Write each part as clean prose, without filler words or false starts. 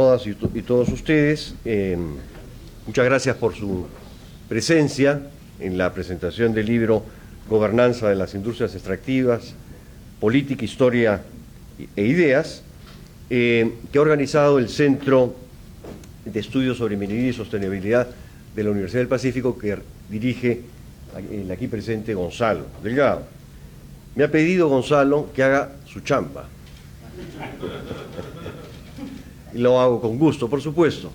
todas y todos ustedes. Muchas gracias por su presencia en la presentación del libro Gobernanza de las Industrias Extractivas, Política, Historia e Ideas, que ha organizado el Centro de Estudios sobre Minería y Sostenibilidad de la Universidad del Pacífico, que dirige el aquí presente Gonzalo Delgado. Me ha pedido Gonzalo que haga su chamba. Y lo hago con gusto, por supuesto,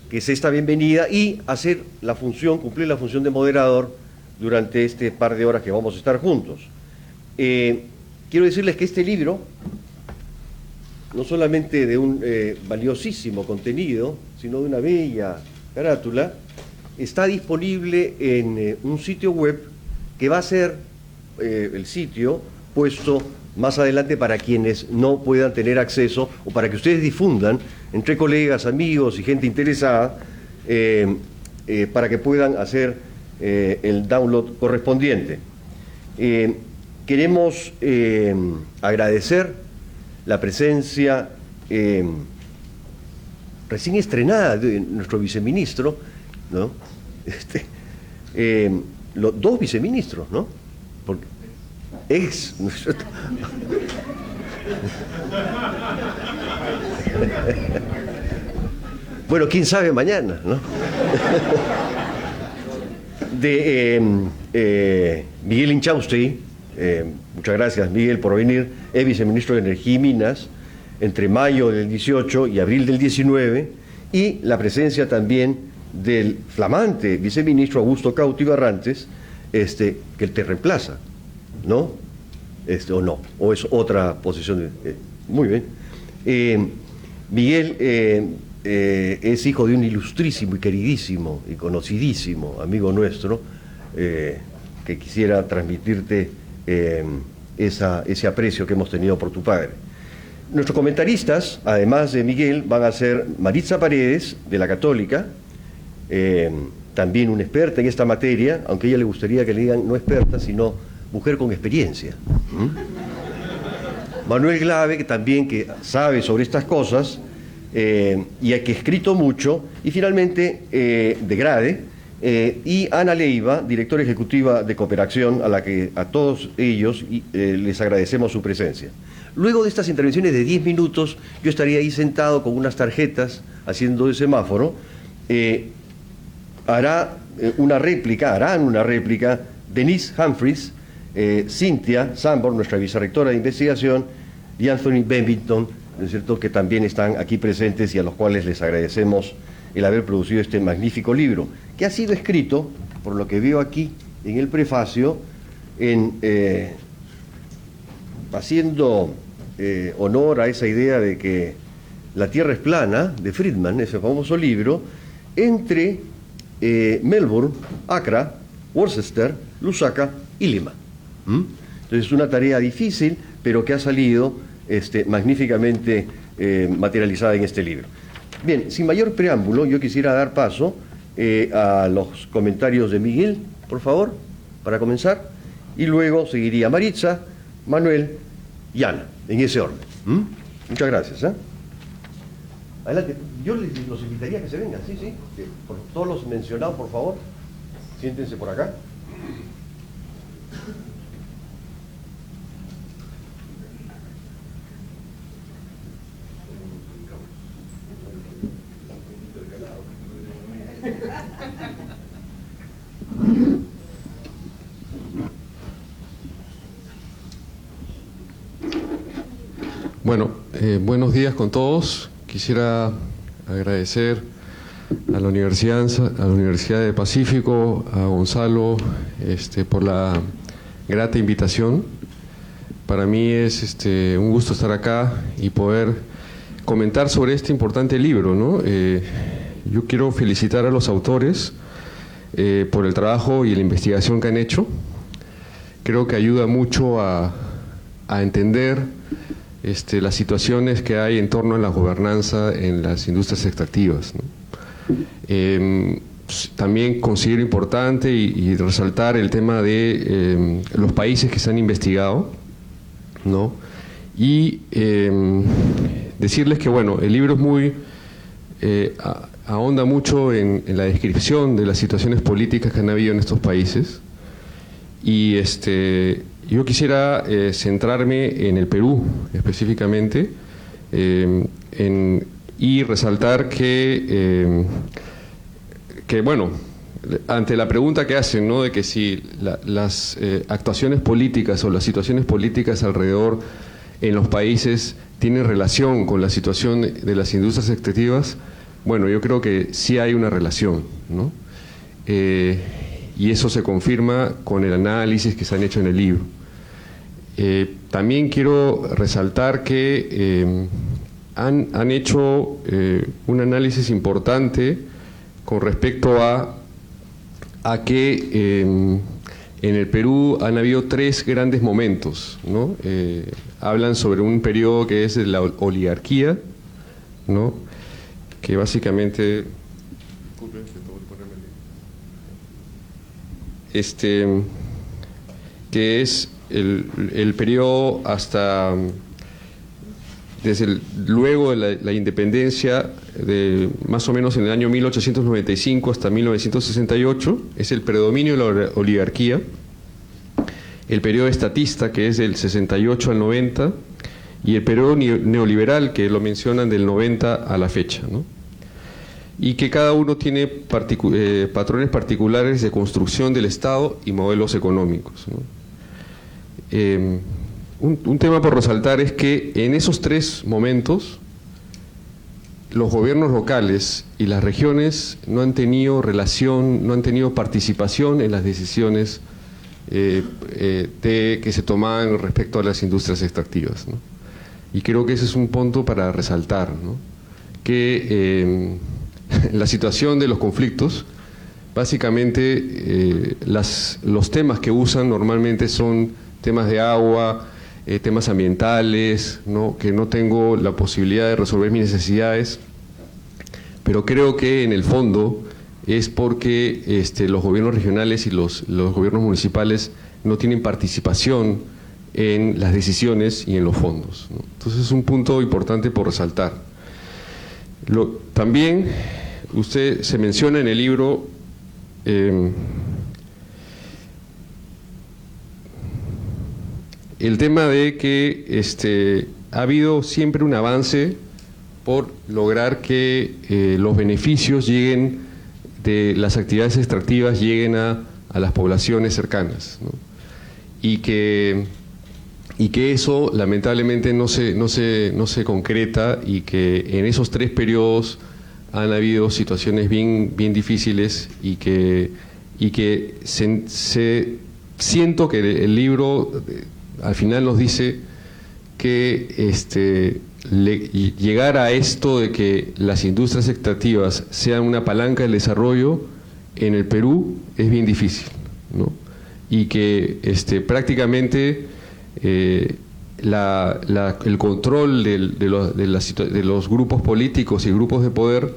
que es esta bienvenida y hacer la función, cumplir la función de moderador durante este par de horas que vamos a estar juntos. Quiero decirles que este libro, no solamente de un valiosísimo contenido, sino de una bella carátula, está disponible en un sitio web que va a ser el sitio puesto más adelante para quienes no puedan tener acceso o para que ustedes difundan entre colegas, amigos y gente interesada para que puedan hacer el download correspondiente. Queremos agradecer la presencia recién estrenada de nuestro viceministro, ¿no? Los dos viceministros, ¿no? Porque bueno, quién sabe mañana, ¿no? Miguel Inchausti, muchas gracias Miguel por venir, es viceministro de Energía y Minas entre mayo del 18 y abril del 19, y la presencia también del flamante viceministro Augusto Cauti Barrantes, que te reemplaza, ¿no? O no, o es otra posición. Muy bien. Miguel es hijo de un ilustrísimo y queridísimo y conocidísimo amigo nuestro, que quisiera transmitirte ese aprecio que hemos tenido por tu padre. Nuestros comentaristas, además de Miguel, van a ser Maritza Paredes, de la Católica, también una experta en esta materia, aunque a ella le gustaría que le digan no experta, sino mujer con experiencia. Manuel Glave, que también sabe sobre estas cosas, y que ha escrito mucho, y finalmente de Grade, y Ana Leiva, directora ejecutiva de Cooperación, a todos ellos les agradecemos su presencia. Luego de estas intervenciones de 10 minutos, yo estaría ahí sentado con unas tarjetas, haciendo de semáforo. Harán una réplica Denise Humphreys, Cynthia Sambor, nuestra vicerrectora de investigación, y Anthony Bennington, ¿no es cierto?, que también están aquí presentes y a los cuales les agradecemos el haber producido este magnífico libro, que ha sido escrito, por lo que veo aquí en el prefacio, haciendo honor a esa idea de que la Tierra es plana, de Friedman, ese famoso libro, entre Melbourne, Accra, Worcester, Lusaka y Lima. Entonces es una tarea difícil, pero que ha salido magníficamente materializada en este libro. Bien, sin mayor preámbulo, yo quisiera dar paso a los comentarios de Miguel, por favor, para comenzar, y luego seguiría Maritza, Manuel y Ana, en ese orden. Muchas gracias. Adelante, yo los invitaría a que se vengan, sí, por todos los mencionados, por favor, siéntense por acá. Bueno, buenos días con todos. Quisiera agradecer a la Universidad del Pacífico, a Gonzalo, por la grata invitación. Para mí es un gusto estar acá y poder comentar sobre este importante libro, ¿no? Yo quiero felicitar a los autores por el trabajo y la investigación que han hecho. Creo que ayuda mucho a entender las situaciones que hay en torno a la gobernanza en las industrias extractivas, ¿no? También considero importante y resaltar el tema de los países que se han investigado, ¿no? Y decirles que, bueno, el libro es ahonda mucho en la descripción de las situaciones políticas que han habido en estos países. Y yo quisiera centrarme en el Perú específicamente y resaltar que bueno, ante la pregunta que hacen, ¿no?, de que si las actuaciones políticas o las situaciones políticas alrededor en los países tienen relación con la situación de las industrias extractivas, bueno, yo creo que sí hay una relación, ¿no? Y eso se confirma con el análisis que se han hecho en el libro. También quiero resaltar que han hecho un análisis importante con respecto a que en el Perú han habido 3 grandes momentos, ¿no? Hablan sobre un periodo que es de la oligarquía, ¿no?, que básicamente que es el periodo hasta luego de la independencia, de más o menos en el año 1895 hasta 1968, es el predominio de la oligarquía. El periodo estatista, que es del 68 al 90, y el periodo neoliberal, que lo mencionan del 90 a la fecha, ¿no? Y que cada uno tiene patrones particulares de construcción del Estado y modelos económicos, ¿no? Un tema por resaltar es que en esos 3 momentos los gobiernos locales y las regiones no han tenido relación, no han tenido participación en las decisiones que se tomaban respecto a las industrias extractivas, ¿no? Y creo que ese es un punto para resaltar, ¿no?, que la situación de los conflictos, básicamente los temas que usan normalmente son temas de agua, temas ambientales, ¿no?, que no tengo la posibilidad de resolver mis necesidades, pero creo que en el fondo es porque los gobiernos regionales y los gobiernos municipales no tienen participación en las decisiones y en los fondos, ¿no? Entonces es un punto importante por resaltar. También usted se menciona en el libro el tema de que ha habido siempre un avance por lograr que los beneficios lleguen de las actividades extractivas lleguen a las poblaciones cercanas, ¿no? Y que eso lamentablemente no se concreta, y que en esos 3 periodos han habido situaciones bien difíciles, y que siento que el libro al final nos dice que llegar a esto de que las industrias extractivas sean una palanca del desarrollo en el Perú es bien difícil, ¿no? Y que prácticamente el control de los grupos políticos y grupos de poder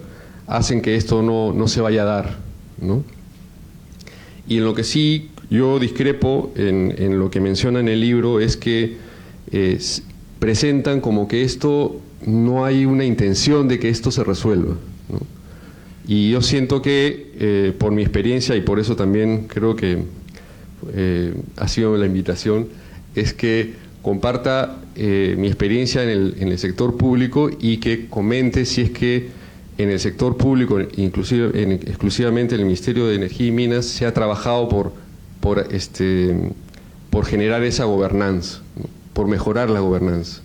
hacen que esto no se vaya a dar, ¿no? Y en lo que sí yo discrepo en lo que menciona en el libro es que presentan como que esto no hay una intención de que esto se resuelva, ¿no? Y yo siento que por mi experiencia, y por eso también creo que ha sido la invitación, es que comparta mi experiencia en el sector público, y que comente si es que en el sector público, exclusivamente en el Ministerio de Energía y Minas, se ha trabajado por generar esa gobernanza, ¿no?, por mejorar la gobernanza.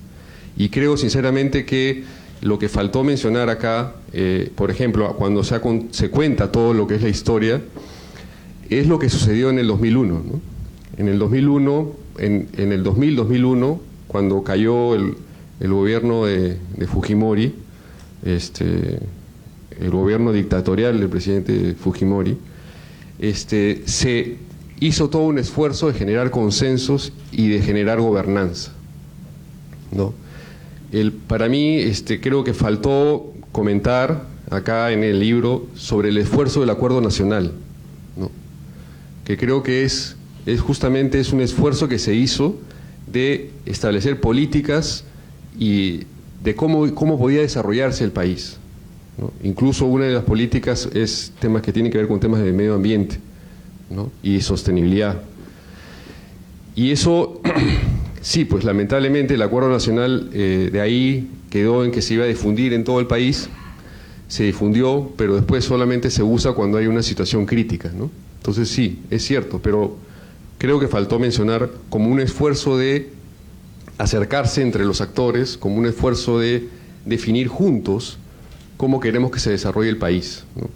Y creo sinceramente que lo que faltó mencionar acá, por ejemplo, cuando se cuenta todo lo que es la historia, es lo que sucedió en el 2001, ¿no? En el 2001, en el 2000-2001, cuando cayó el gobierno de Fujimori, el gobierno dictatorial del presidente Fujimori, se hizo todo un esfuerzo de generar consensos y de generar gobernanza, ¿no? Para mí, creo que faltó comentar acá en el libro sobre el esfuerzo del Acuerdo Nacional, ¿no?, que creo que es justamente un esfuerzo que se hizo de establecer políticas y de cómo podía desarrollarse el país, ¿no? Incluso una de las políticas es temas que tienen que ver con temas de medio ambiente, ¿no? Y sostenibilidad. Y eso, sí, pues lamentablemente el acuerdo nacional de ahí quedó en que se iba a difundir en todo el país, se difundió, pero después solamente se usa cuando hay una situación crítica, ¿no? Entonces sí, es cierto, pero creo que faltó mencionar como un esfuerzo de acercarse entre los actores, como un esfuerzo de definir juntos cómo queremos que se desarrolle el país, ¿no?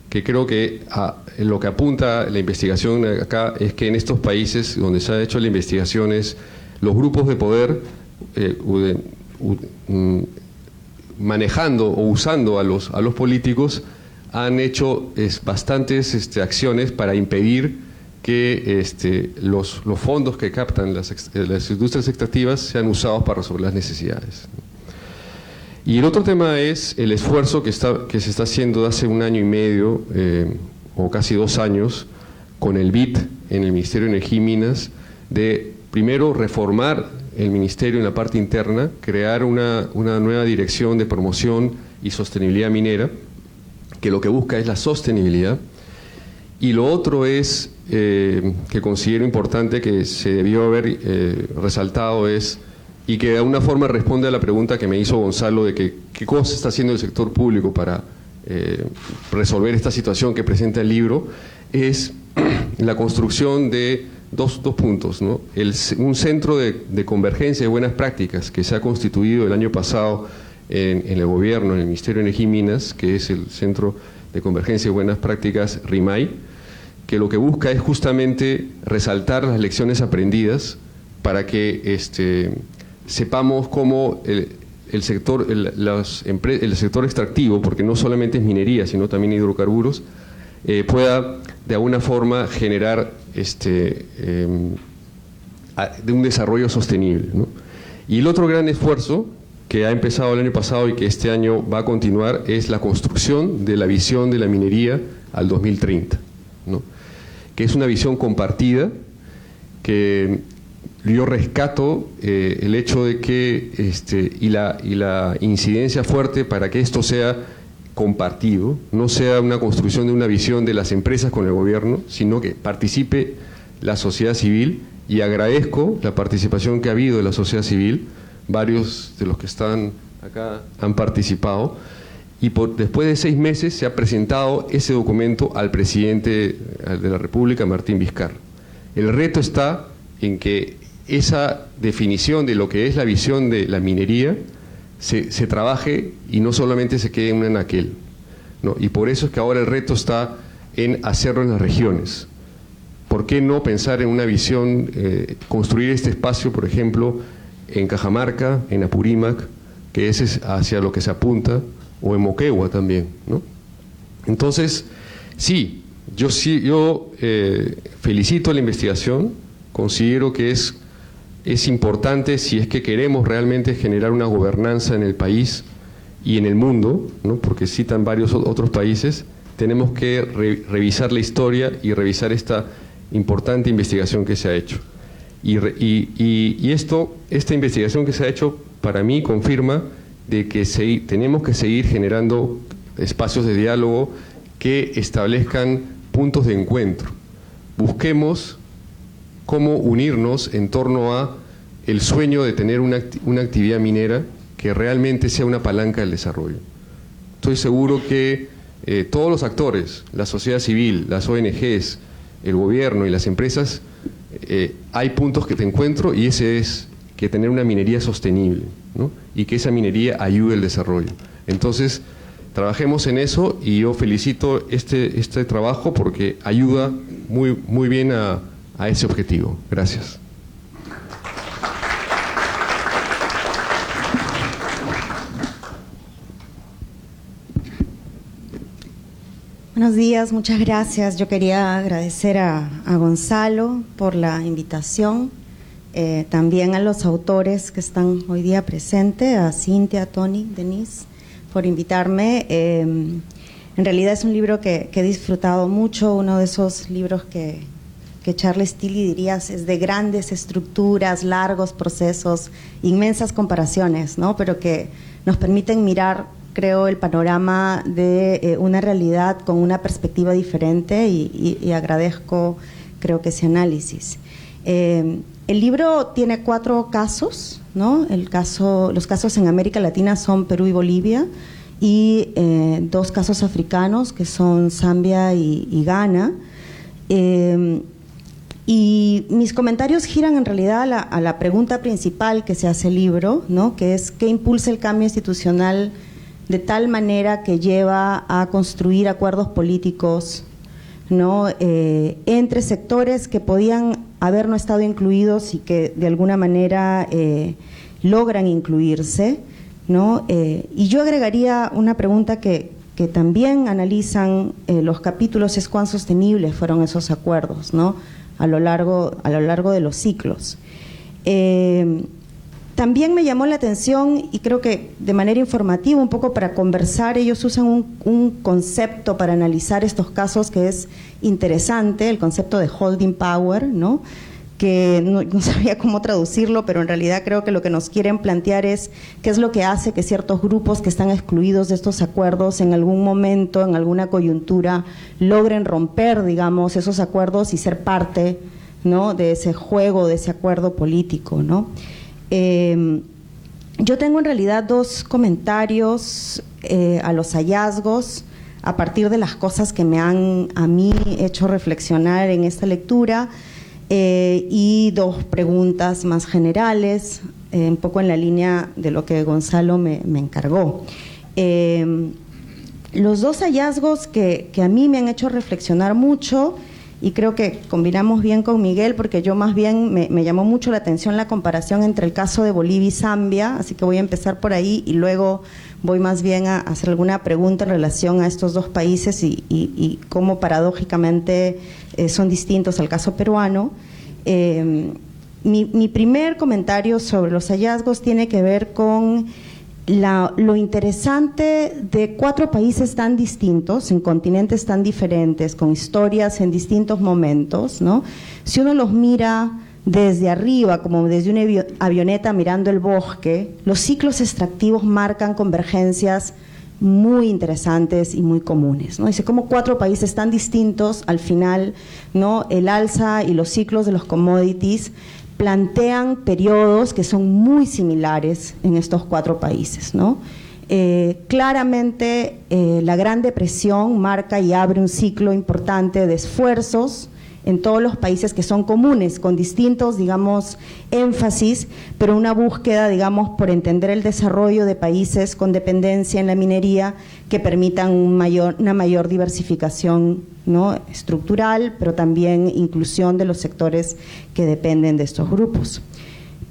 Que creo que lo que apunta la investigación acá es que en estos países donde se ha hecho la investigación es los grupos de poder manejando o usando a los políticos han hecho bastantes acciones para impedir que los fondos que captan las industrias extractivas sean usados para resolver las necesidades. Y el otro tema es el esfuerzo que se está haciendo de hace 1 año y medio o casi 2 años con el BID en el Ministerio de Energía y Minas de primero reformar el Ministerio en la parte interna, crear una nueva dirección de promoción y sostenibilidad minera, que lo que busca es la sostenibilidad. Y lo otro es, que considero importante que se debió haber resaltado y que de alguna forma responde a la pregunta que me hizo Gonzalo de que qué cosa está haciendo el sector público para resolver esta situación que presenta el libro, es la construcción de dos puntos, ¿no? Un centro de convergencia de buenas prácticas que se ha constituido el año pasado en el gobierno, en el Ministerio de Energía y Minas, que es el Centro de Convergencia de Buenas Prácticas RIMAI, que lo que busca es justamente resaltar las lecciones aprendidas para que sepamos cómo el sector extractivo, porque no solamente es minería, sino también hidrocarburos, pueda de alguna forma generar de un desarrollo sostenible, ¿no? Y el otro gran esfuerzo que ha empezado el año pasado y que este año va a continuar es la construcción de la visión de la minería al 2030, ¿no? Que es una visión compartida, que yo rescato el hecho de que y la incidencia fuerte para que esto sea compartido, no sea una construcción de una visión de las empresas con el gobierno, sino que participe la sociedad civil, y agradezco la participación que ha habido de la sociedad civil. Varios de los que están acá han participado, y después de 6 meses se ha presentado ese documento al presidente de la República, Martín Vizcarra. El reto está en que esa definición de lo que es la visión de la minería se trabaje y no solamente se quede en un anaquel, ¿no? Y por eso es que ahora el reto está en hacerlo en las regiones. ¿Por qué no pensar en una visión, construir este espacio, por ejemplo, en Cajamarca, en Apurímac, que ese es hacia lo que se apunta, o en Moquegua también, ¿no? Entonces, sí, yo felicito la investigación, considero que es importante si es que queremos realmente generar una gobernanza en el país y en el mundo, ¿no? Porque citan varios otros países, tenemos que revisar la historia y revisar esta importante investigación que se ha hecho. Y esta investigación que se ha hecho, para mí confirma de que tenemos que seguir generando espacios de diálogo que establezcan puntos de encuentro. Busquemos cómo unirnos en torno a el sueño de tener una actividad minera que realmente sea una palanca del desarrollo. Estoy seguro que todos los actores, la sociedad civil, las ONGs, el gobierno y las empresas, hay puntos que te encuentro, y ese es que tener una minería sostenible, ¿no? Y que esa minería ayude al desarrollo. Entonces, trabajemos en eso, y yo felicito este trabajo porque ayuda muy, muy bien a ese objetivo. Gracias. Buenos días, muchas gracias. Yo quería agradecer a Gonzalo por la invitación, también a los autores que están hoy día presentes, a Cintia, a Tony, Denise, por invitarme. En realidad es un libro que he disfrutado mucho, uno de esos libros que Charles Tilly dirías es de grandes estructuras, largos procesos, inmensas comparaciones, ¿no? Pero que nos permiten mirar creo, el panorama de una realidad con una perspectiva diferente y agradezco, creo que ese análisis. El libro tiene 4 casos, ¿no? Los casos en América Latina son Perú y Bolivia, y 2 casos africanos que son Zambia y Ghana. Y mis comentarios giran en realidad a la pregunta principal que se hace el libro, ¿no? Que es ¿qué impulsa el cambio institucional de tal manera que lleva a construir acuerdos políticos, ¿no? Entre sectores que podían haber no estado incluidos y que de alguna manera logran incluirse, ¿no? Y yo agregaría una pregunta que también analizan los capítulos, es cuán sostenibles fueron esos acuerdos, ¿no? A lo largo de los ciclos. También me llamó la atención, y creo que de manera informativa, un poco para conversar, ellos usan un concepto para analizar estos casos que es interesante, el concepto de holding power, ¿no? Que no sabía cómo traducirlo, pero en realidad creo que lo que nos quieren plantear es qué es lo que hace que ciertos grupos que están excluidos de estos acuerdos en algún momento, en alguna coyuntura, logren romper, digamos, esos acuerdos y ser parte, ¿no? De ese juego, de ese acuerdo político, ¿no? Yo tengo en realidad 2 comentarios a los hallazgos a partir de las cosas que me han a mí hecho reflexionar en esta lectura. Y 2 preguntas más generales, un poco en la línea de lo que Gonzalo me encargó. Los 2 hallazgos que a mí me han hecho reflexionar mucho, y creo que combinamos bien con Miguel, porque yo más bien me llamó mucho la atención la comparación entre el caso de Bolivia y Zambia, así que voy a empezar por ahí y luego voy más bien a hacer alguna pregunta en relación a estos 2 países y cómo paradójicamente son distintos al caso peruano. Mi primer comentario sobre los hallazgos tiene que ver con lo interesante de 4 países tan distintos, en continentes tan diferentes, con historias en distintos momentos, ¿no? Si uno los mira desde arriba, como desde una avioneta mirando el bosque, los ciclos extractivos marcan convergencias muy interesantes y muy comunes, ¿no? Dice cómo 4 países tan distintos, al final, ¿no? El alza y los ciclos de los commodities plantean periodos que son muy similares en estos 4 países, ¿no? Claramente la Gran Depresión marca y abre un ciclo importante de esfuerzos en todos los países que son comunes, con distintos, digamos, énfasis, pero una búsqueda, digamos, por entender el desarrollo de países con dependencia en la minería que permitan una mayor diversificación, ¿no? Estructural, pero también inclusión de los sectores que dependen de estos grupos.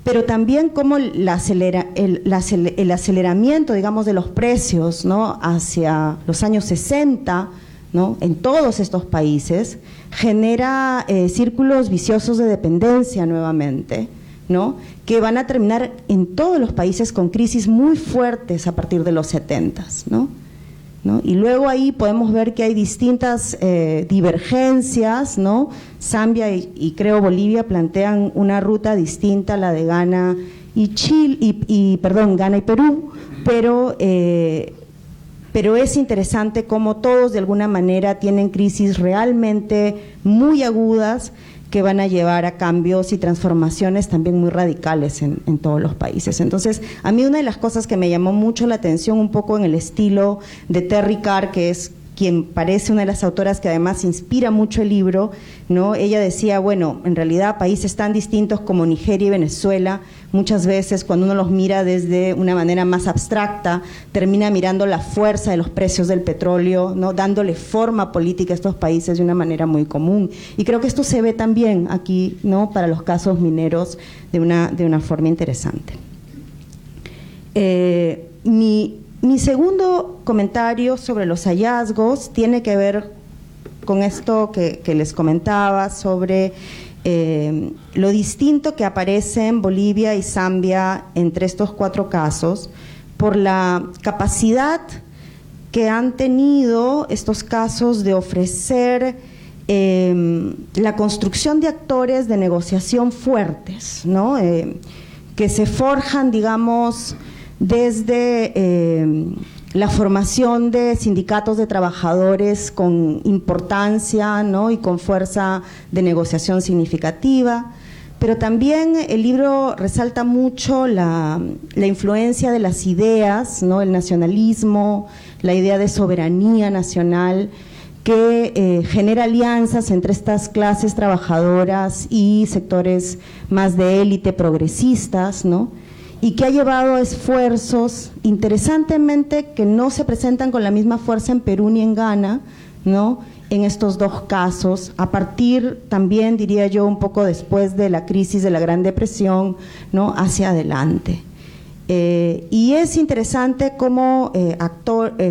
Pero también como el aceleramiento, digamos, de los precios, ¿no? Hacia los años 60, ¿no? En todos estos países, genera círculos viciosos de dependencia nuevamente, ¿no? Que van a terminar en todos los países con crisis muy fuertes a partir de los 70s, ¿no? Y luego ahí podemos ver que hay distintas divergencias, ¿no? Zambia y creo Bolivia plantean una ruta distinta a la de Ghana Ghana y Perú, pero es interesante cómo todos de alguna manera tienen crisis realmente muy agudas que van a llevar a cambios y transformaciones también muy radicales en todos los países. Entonces, a mí una de las cosas que me llamó mucho la atención, un poco en el estilo de Terry Carr, que es quien parece una de las autoras que además inspira mucho el libro, ¿no? Ella decía, bueno, en realidad países tan distintos como Nigeria y Venezuela, muchas veces cuando uno los mira desde una manera más abstracta, termina mirando la fuerza de los precios del petróleo, ¿no? Dándole forma política a estos países de una manera muy común. Y creo que esto se ve también aquí, ¿no? Para los casos mineros de una forma interesante. Mi segundo comentario sobre los hallazgos tiene que ver con esto que les comentaba sobre lo distinto que aparece en Bolivia y Zambia entre estos 4 casos, por la capacidad que han tenido estos casos de ofrecer la construcción de actores de negociación fuertes, ¿no? Que se forjan, digamos, desde la formación de sindicatos de trabajadores con importancia, ¿no?, y con fuerza de negociación significativa. Pero también el libro resalta mucho la influencia de las ideas, ¿no?, el nacionalismo, la idea de soberanía nacional, que genera alianzas entre estas clases trabajadoras y sectores más de élite progresistas, ¿no?, y que ha llevado a esfuerzos, interesantemente, que no se presentan con la misma fuerza en Perú ni en Ghana, ¿no?, en estos dos casos, a partir también, diría yo, un poco después de la crisis de la Gran Depresión, ¿no?, hacia adelante. Y es interesante cómo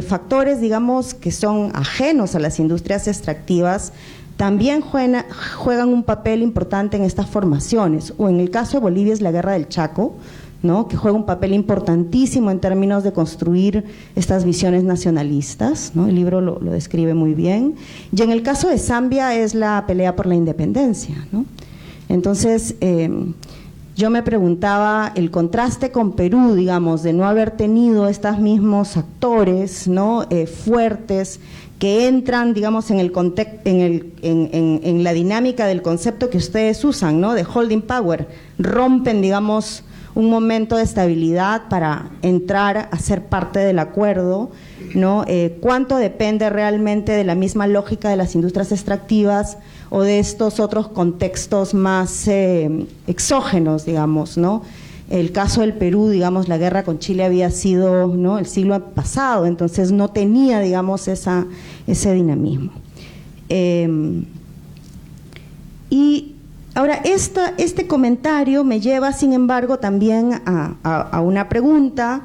factores, digamos, que son ajenos a las industrias extractivas, también juegan un papel importante en estas formaciones, o en el caso de Bolivia es la Guerra del Chaco, ¿no?, que juega un papel importantísimo en términos de construir estas visiones nacionalistas, ¿no? El libro lo describe muy bien. Y en el caso de Zambia es la pelea por la independencia, ¿no? Entonces, yo me preguntaba el contraste con Perú, digamos, de no haber tenido estos mismos actores, ¿no?, fuertes, que entran, digamos, en la dinámica del concepto que ustedes usan, ¿no?, de holding power, rompen, digamos, un momento de estabilidad para entrar a ser parte del acuerdo, ¿no? ¿Cuánto depende realmente de la misma lógica de las industrias extractivas o de estos otros contextos más exógenos, digamos, ¿no? El caso del Perú, digamos, la guerra con Chile había sido, ¿no?, el siglo pasado, entonces no tenía, digamos, ese dinamismo. Y ahora, este comentario me lleva, sin embargo, también a una pregunta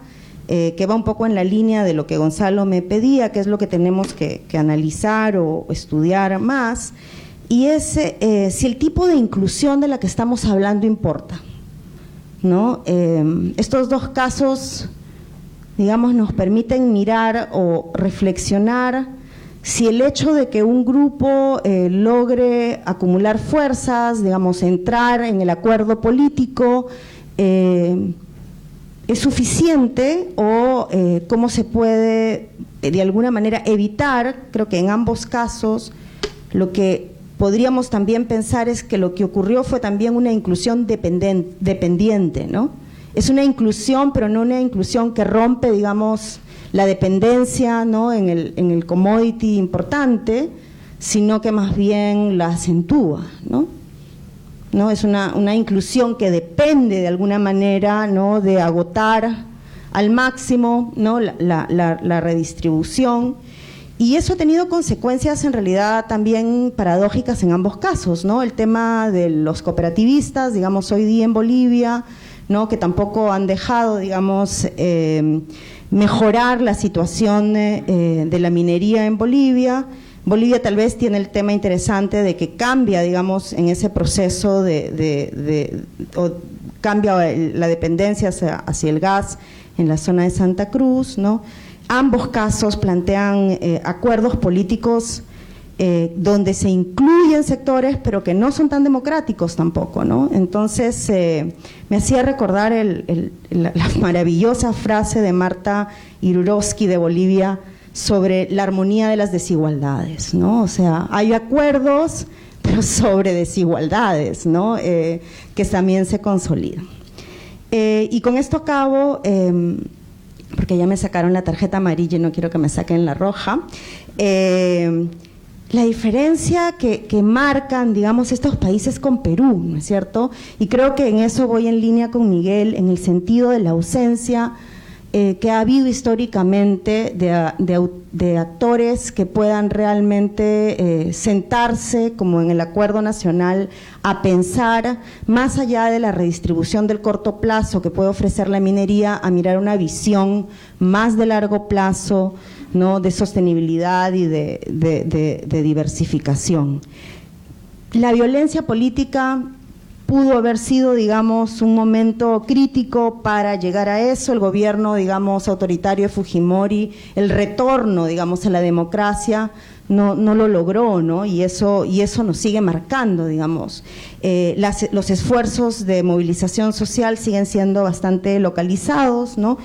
que va un poco en la línea de lo que Gonzalo me pedía, que es lo que tenemos que analizar o estudiar más, y es si el tipo de inclusión de la que estamos hablando importa, ¿no? Estos dos casos, digamos, nos permiten mirar o reflexionar si el hecho de que un grupo logre acumular fuerzas, digamos, entrar en el acuerdo político, es suficiente o cómo se puede de alguna manera evitar. Creo que en ambos casos lo que podríamos también pensar es que lo que ocurrió fue también una inclusión dependiente, ¿no? Es una inclusión, pero no una inclusión que rompe, digamos, la dependencia, ¿no?, en el commodity importante, sino que más bien la acentúa, ¿no? ¿No? Es una inclusión que depende de alguna manera, ¿no?, de agotar al máximo, ¿no?, la redistribución, y eso ha tenido consecuencias en realidad también paradójicas en ambos casos, ¿no? El tema de los cooperativistas, digamos, hoy día en Bolivia, ¿no?, que tampoco han dejado, digamos, mejorar la situación de la minería en Bolivia. Bolivia tal vez tiene el tema interesante de que cambia, digamos, en ese proceso o cambia la dependencia hacia el gas en la zona de Santa Cruz, ¿no? Ambos casos plantean acuerdos políticos donde se incluyen sectores, pero que no son tan democráticos tampoco, ¿no? Entonces, me hacía recordar la maravillosa frase de Marta Irurovsky de Bolivia sobre la armonía de las desigualdades, ¿no? O sea, hay acuerdos, pero sobre desigualdades, ¿no?, que también se consolidan. Y con esto acabo, porque ya me sacaron la tarjeta amarilla y no quiero que me saquen la roja. La diferencia que marcan, digamos, estos países con Perú, ¿no es cierto? Y creo que en eso voy en línea con Miguel, en el sentido de la ausencia que ha habido históricamente de actores que puedan realmente sentarse, como en el Acuerdo Nacional, a pensar más allá de la redistribución del corto plazo que puede ofrecer la minería, a mirar una visión más de largo plazo, ¿no?, de sostenibilidad y de diversificación. La violencia política pudo haber sido, digamos, un momento crítico para llegar a eso. El gobierno, digamos, autoritario de Fujimori, el retorno, digamos, a la democracia no lo logró, ¿no? Y eso nos sigue marcando, digamos. Los esfuerzos de movilización social siguen siendo bastante localizados, ¿no?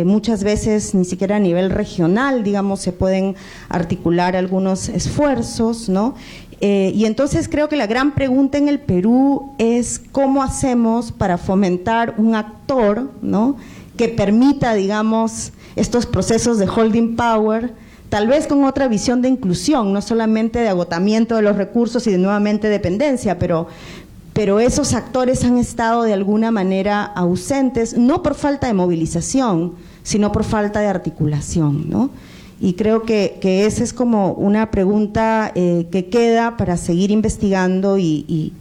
muchas veces ni siquiera a nivel regional, digamos, se pueden articular algunos esfuerzos, ¿no? Y entonces creo que la gran pregunta en el Perú es cómo hacemos para fomentar un actor, ¿no?, que permita, digamos, estos procesos de holding power, tal vez con otra visión de inclusión, no solamente de agotamiento de los recursos y de nuevamente dependencia, pero esos actores han estado de alguna manera ausentes, no por falta de movilización, sino por falta de articulación, ¿no? Y creo que esa es como una pregunta que queda para seguir investigando y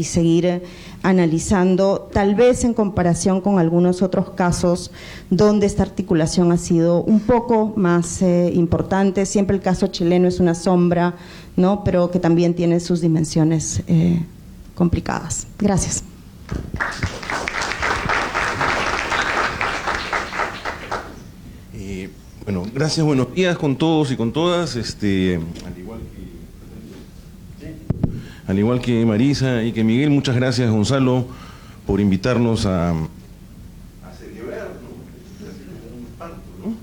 seguir analizando, tal vez en comparación con algunos otros casos donde esta articulación ha sido un poco más importante. Siempre el caso chileno es una sombra, ¿no?, pero que también tiene sus dimensiones complicadas. Gracias. Bueno, gracias, buenos días con todos y con todas. Al igual que Marisa y que Miguel, muchas gracias, Gonzalo, por invitarnos a celebrar, ¿no?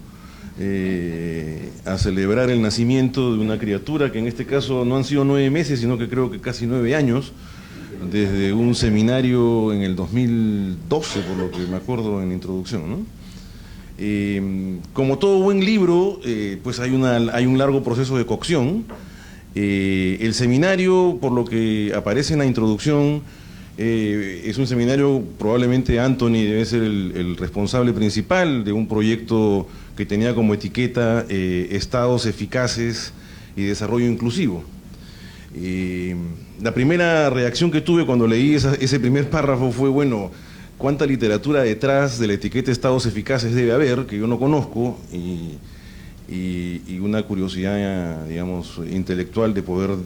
A celebrar el nacimiento de una criatura que en este caso no han sido 9 meses, sino que creo que casi 9 años, desde un seminario en el 2012, por lo que me acuerdo en la introducción, ¿no? Como todo buen libro, pues hay un largo proceso de cocción. El seminario, por lo que aparece en la introducción, es un seminario, probablemente Anthony debe ser el responsable principal de un proyecto que tenía como etiqueta Estados eficaces y desarrollo inclusivo. La primera reacción que tuve cuando leí ese primer párrafo fue, bueno, ¿cuánta literatura detrás de la etiqueta Estados eficaces debe haber, que yo no conozco, y una curiosidad, digamos, intelectual de poder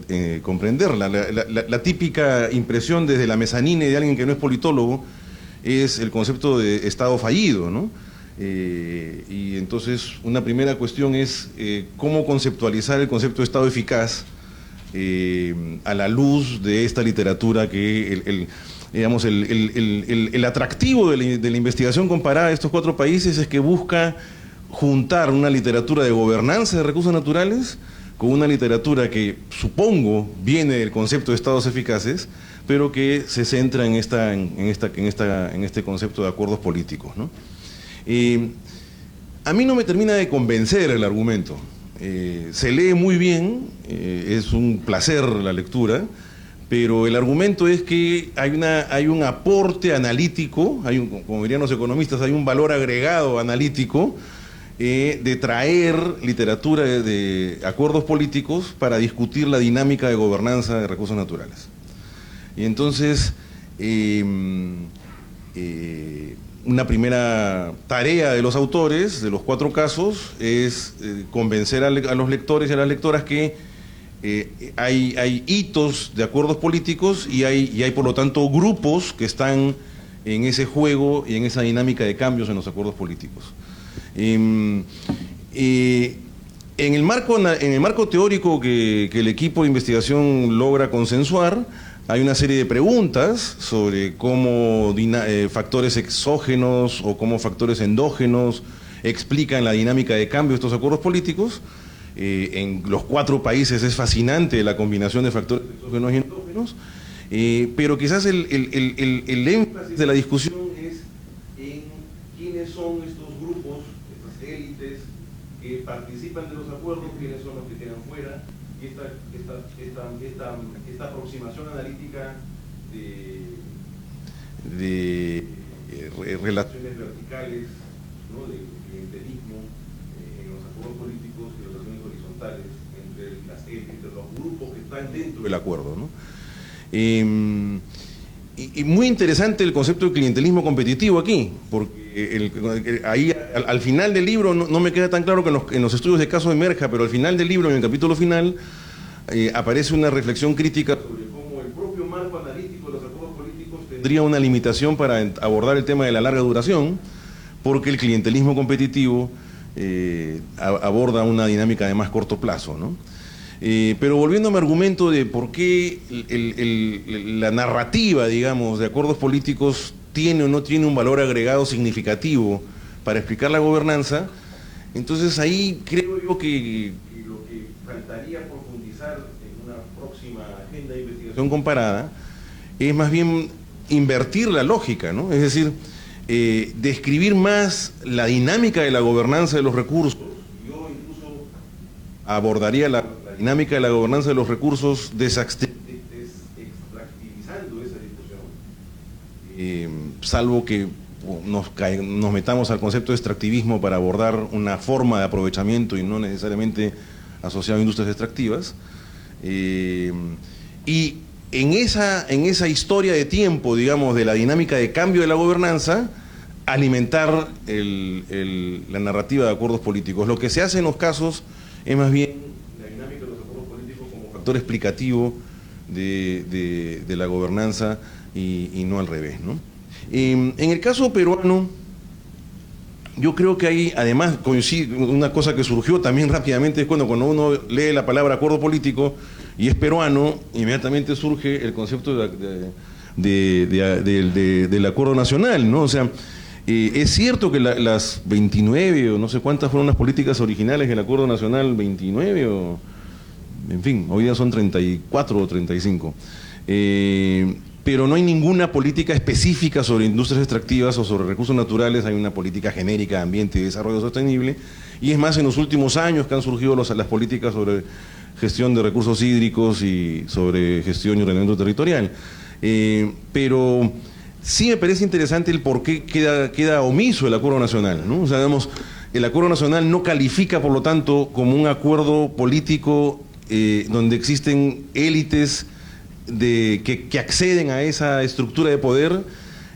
comprenderla? La típica impresión desde la mezanine de alguien que no es politólogo es el concepto de Estado fallido, ¿no? Y entonces una primera cuestión es cómo conceptualizar el concepto de Estado eficaz a la luz de esta literatura que digamos, el atractivo de la investigación comparada de estos 4 países es que busca juntar una literatura de gobernanza de recursos naturales con una literatura que supongo viene del concepto de estados eficaces, pero que se centra en este concepto de acuerdos políticos, ¿no? A mí no me termina de convencer el argumento. Se lee muy bien, es un placer la lectura, pero el argumento es que hay un aporte analítico, como dirían los economistas, hay un valor agregado analítico de traer literatura de acuerdos políticos para discutir la dinámica de gobernanza de recursos naturales. Y entonces, una primera tarea de los autores de los 4 casos es convencer a los lectores y a las lectoras que hay hitos de acuerdos políticos y hay por lo tanto grupos que están en ese juego y en esa dinámica de cambios en los acuerdos políticos. En el marco teórico que el equipo de investigación logra consensuar, hay una serie de preguntas sobre cómo factores exógenos o cómo factores endógenos explican la dinámica de cambio de estos acuerdos políticos. En los 4 países es fascinante la combinación de factores exógenos y endógenos, pero quizás el énfasis de la discusión es en quiénes son estos grupos, estas élites que participan de los acuerdos, quiénes son los que quedan fuera, y esta aproximación analítica de relaciones verticales, ¿no?, de clientelismo en los acuerdos políticos y relaciones horizontales entre las élites, los grupos que están dentro del acuerdo, ¿no? Y muy interesante el concepto de clientelismo competitivo aquí, porque ahí al final del libro, no me queda tan claro que en los estudios de caso emerja, pero al final del libro, en el capítulo final, aparece una reflexión crítica sobre cómo el propio marco analítico de los acuerdos políticos tendría una limitación para abordar el tema de la larga duración, porque el clientelismo competitivo aborda una dinámica de más corto plazo, ¿no? Pero volviendo a mi argumento de por qué la narrativa, digamos, de acuerdos políticos tiene o no tiene un valor agregado significativo para explicar la gobernanza. Entonces ahí creo yo que lo que faltaría profundizar en una próxima agenda de investigación comparada es más bien invertir la lógica, ¿no? Es decir, describir más la dinámica de la gobernanza de los recursos. Yo incluso abordaría la dinámica de la gobernanza de los recursos desextractivizando esa discusión, salvo que nos metamos al concepto de extractivismo para abordar una forma de aprovechamiento y no necesariamente asociado a industrias extractivas. Y en esa historia de tiempo, digamos, de la dinámica de cambio de la gobernanza, alimentar la narrativa de acuerdos políticos. Lo que se hace en los casos es más bien la dinámica de los acuerdos políticos como factor explicativo de la gobernanza y no al revés, ¿no? En el caso peruano, yo creo que hay, además, coincide una cosa que surgió también rápidamente, es cuando uno lee la palabra acuerdo político y es peruano, inmediatamente surge el concepto del acuerdo nacional, ¿no? O sea, es cierto que las 29 o no sé cuántas fueron las políticas originales del acuerdo nacional, 29 o, en fin, hoy día son 34 o 35. Pero no hay ninguna política específica sobre industrias extractivas o sobre recursos naturales, hay una política genérica de ambiente y desarrollo sostenible, y es más en los últimos años que han surgido las políticas sobre gestión de recursos hídricos y sobre gestión y ordenamiento territorial. Pero sí me parece interesante el por qué queda omiso el acuerdo nacional, ¿no? O sea, digamos, el acuerdo nacional no califica, por lo tanto, como un acuerdo político donde existen élites que acceden a esa estructura de poder.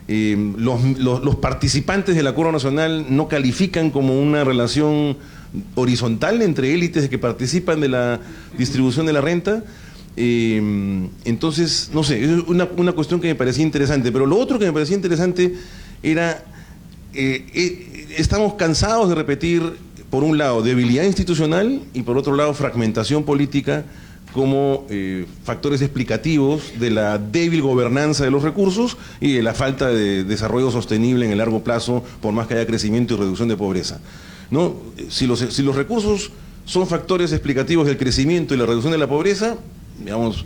Los participantes del acuerdo nacional no califican como una relación horizontal entre élites que participan de la distribución de la renta. Entonces, no sé, es una cuestión que me parecía interesante, pero lo otro que me parecía interesante era, estamos cansados de repetir, por un lado, debilidad institucional y por otro lado, fragmentación política como factores explicativos de la débil gobernanza de los recursos y de la falta de desarrollo sostenible en el largo plazo, por más que haya crecimiento y reducción de pobreza, ¿no? Si los recursos son factores explicativos del crecimiento y la reducción de la pobreza, digamos,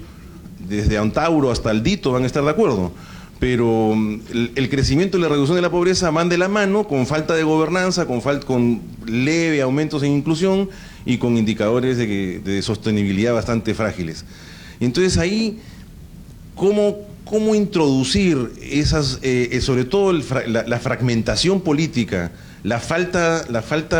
desde Antauro hasta Aldito van a estar de acuerdo, pero el crecimiento y la reducción de la pobreza van de la mano con falta de gobernanza, con leve aumentos en inclusión y con indicadores de sostenibilidad bastante frágiles. Entonces ahí, ¿cómo introducir esas, sobre todo la fragmentación política, la falta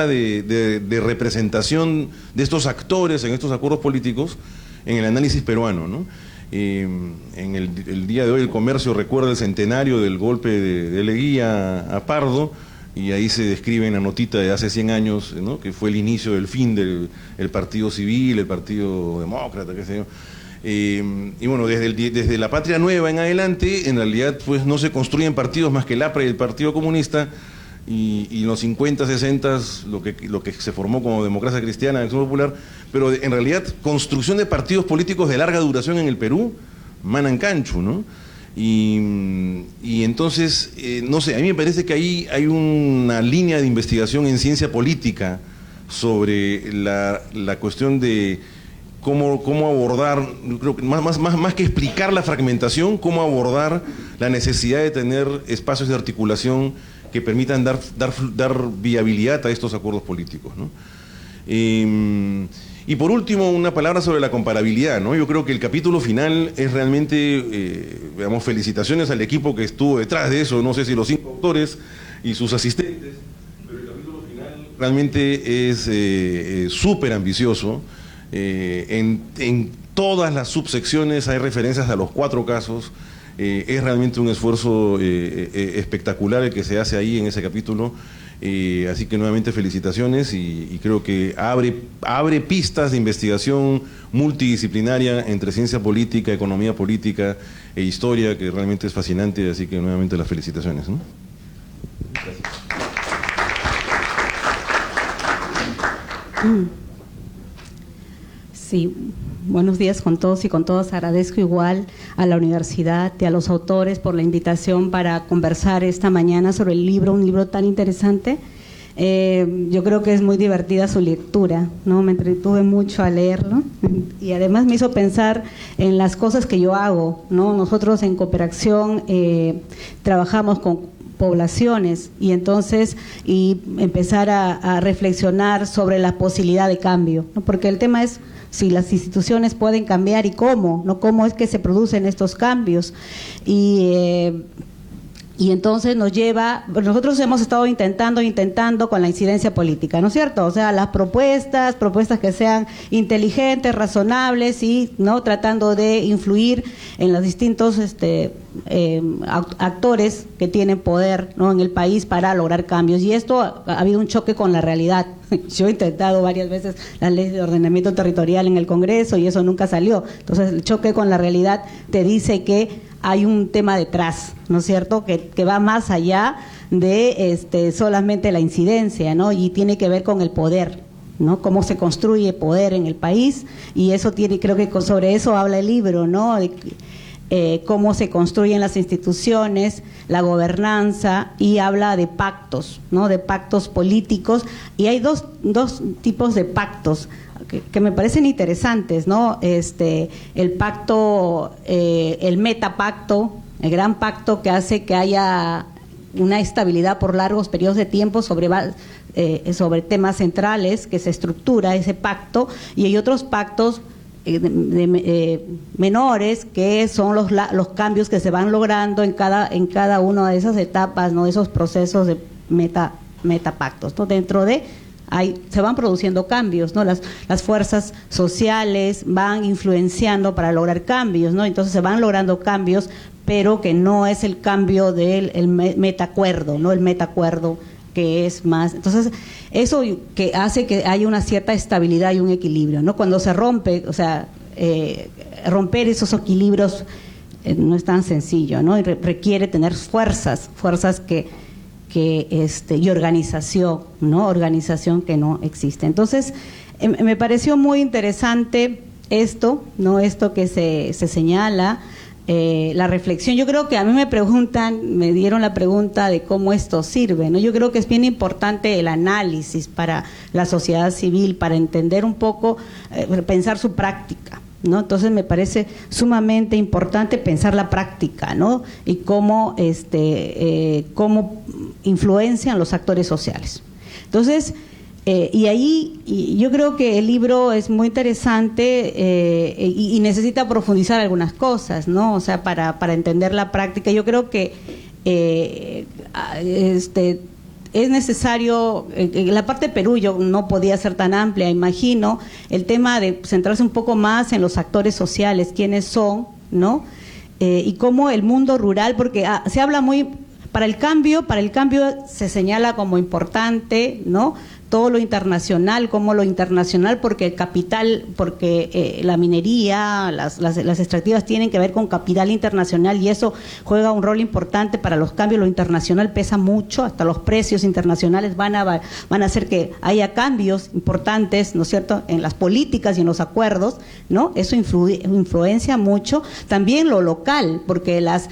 de representación de estos actores en estos acuerdos políticos en el análisis peruano, ¿no? En el día de hoy el comercio recuerda el centenario del golpe de Leguía a Pardo, y ahí se describe en la notita de hace 100 años, ¿no?, que fue el inicio del fin del Partido Civil, el Partido Demócrata, qué sé yo. Y bueno, desde la Patria Nueva en adelante, en realidad pues no se construyen partidos más que el APRA y el Partido Comunista, y en los 50, 60 lo que se formó como Democracia Cristiana, Acción Popular, pero en realidad construcción de partidos políticos de larga duración en el Perú, manan canchu, ¿no? Y entonces, no sé, a mí me parece que ahí hay una línea de investigación en ciencia política sobre la cuestión de cómo abordar, creo que más que explicar la fragmentación, cómo abordar la necesidad de tener espacios de articulación que permitan dar viabilidad a estos acuerdos políticos, ¿no? Y por último, una palabra sobre la comparabilidad, ¿no? Yo creo que el capítulo final es realmente, digamos, felicitaciones al equipo que estuvo detrás de eso, no sé si los 5 autores y sus asistentes, pero el capítulo final realmente es súper ambicioso. En todas las subsecciones hay referencias a los 4 casos. Es realmente un esfuerzo espectacular el que se hace ahí en ese capítulo, así que nuevamente felicitaciones, y creo que abre pistas de investigación multidisciplinaria entre ciencia política, economía política e historia, que realmente es fascinante, así que nuevamente las felicitaciones, ¿no? Gracias. Sí, buenos días con todos y con todas. Agradezco igual a la universidad y a los autores por la invitación para conversar esta mañana sobre un libro tan interesante. Yo creo que es muy divertida su lectura, ¿no? Me entretuve mucho a leerlo y además me hizo pensar en las cosas que yo hago, ¿no? Nosotros en Cooperacción trabajamos con poblaciones y entonces empezar a reflexionar sobre la posibilidad de cambio, ¿no? Porque el tema es si las instituciones pueden cambiar y cómo, ¿no? Cómo es que se producen estos cambios. Y entonces nos lleva, nosotros hemos estado intentando con la incidencia política, ¿no es cierto? O sea, las propuestas que sean inteligentes, razonables y no tratando de influir en los distintos actores que tienen poder, ¿no?, en el país para lograr cambios. Y esto ha habido un choque con la realidad. Yo he intentado varias veces la ley de ordenamiento territorial en el Congreso y eso nunca salió. Entonces el choque con la realidad te dice que hay un tema detrás, ¿no es cierto?, que va más allá de solamente la incidencia, ¿no? Y tiene que ver con el poder, ¿no? Cómo se construye poder en el país, y eso creo que sobre eso habla el libro, ¿no? Cómo se construyen las instituciones, la gobernanza, y habla de pactos, ¿no? De pactos políticos, y hay dos tipos de pactos que me parecen interesantes, ¿no? El pacto, el metapacto, el gran pacto que hace que haya una estabilidad por largos periodos de tiempo sobre temas centrales, que se estructura ese pacto, y hay otros pactos menores, que son los cambios que se van logrando en cada una de esas etapas, ¿no? Esos procesos de metapactos, ¿no? Dentro de se van produciendo cambios, ¿no? Las fuerzas sociales van influenciando para lograr cambios, ¿no? Entonces se van logrando cambios, pero que no es el cambio del metacuerdo, ¿no? El metacuerdo que es más. Entonces, eso que hace que haya una cierta estabilidad y un equilibrio, ¿no? Cuando se rompe, o sea, romper esos equilibrios no es tan sencillo, ¿no? Y requiere tener fuerzas y organización, ¿no? Organización que no existe. Entonces, me pareció muy interesante esto, ¿no? Esto que se señala, la reflexión. Yo creo que a mí me dieron la pregunta de cómo esto sirve, ¿no? Yo creo que es bien importante el análisis para la sociedad civil, para entender un poco, pensar su práctica, ¿no? Entonces me parece sumamente importante pensar la práctica, ¿no? Y cómo influencian los actores sociales. Entonces, yo creo que el libro es muy interesante y necesita profundizar algunas cosas, ¿no? O sea, para entender la práctica. Yo creo que es necesario, la parte de Perú yo no podía ser tan amplia, imagino, el tema de centrarse un poco más en los actores sociales, quiénes son, ¿no? Y cómo el mundo rural, porque se habla muy, para el cambio se señala como importante, ¿no? Todo lo internacional, como lo internacional, porque el capital, la minería, las extractivas tienen que ver con capital internacional y eso juega un rol importante para los cambios. Lo internacional pesa mucho, hasta los precios internacionales van a hacer que haya cambios importantes, ¿no es cierto?, en las políticas y en los acuerdos, ¿no? Eso influencia mucho. También lo local, porque las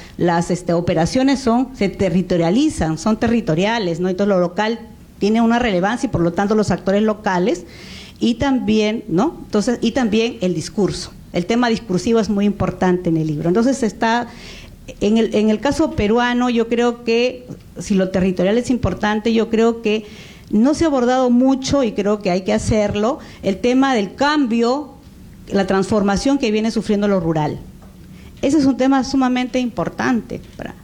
operaciones se territorializan, son territoriales, ¿no? Entonces lo local tiene una relevancia y por lo tanto los actores locales y también, ¿no? Entonces, y también el discurso. El tema discursivo es muy importante en el libro. Entonces está, en el caso peruano, yo creo que, si lo territorial es importante, yo creo que no se ha abordado mucho y creo que hay que hacerlo, el tema del cambio, la transformación que viene sufriendo lo rural. Ese es un tema sumamente importante,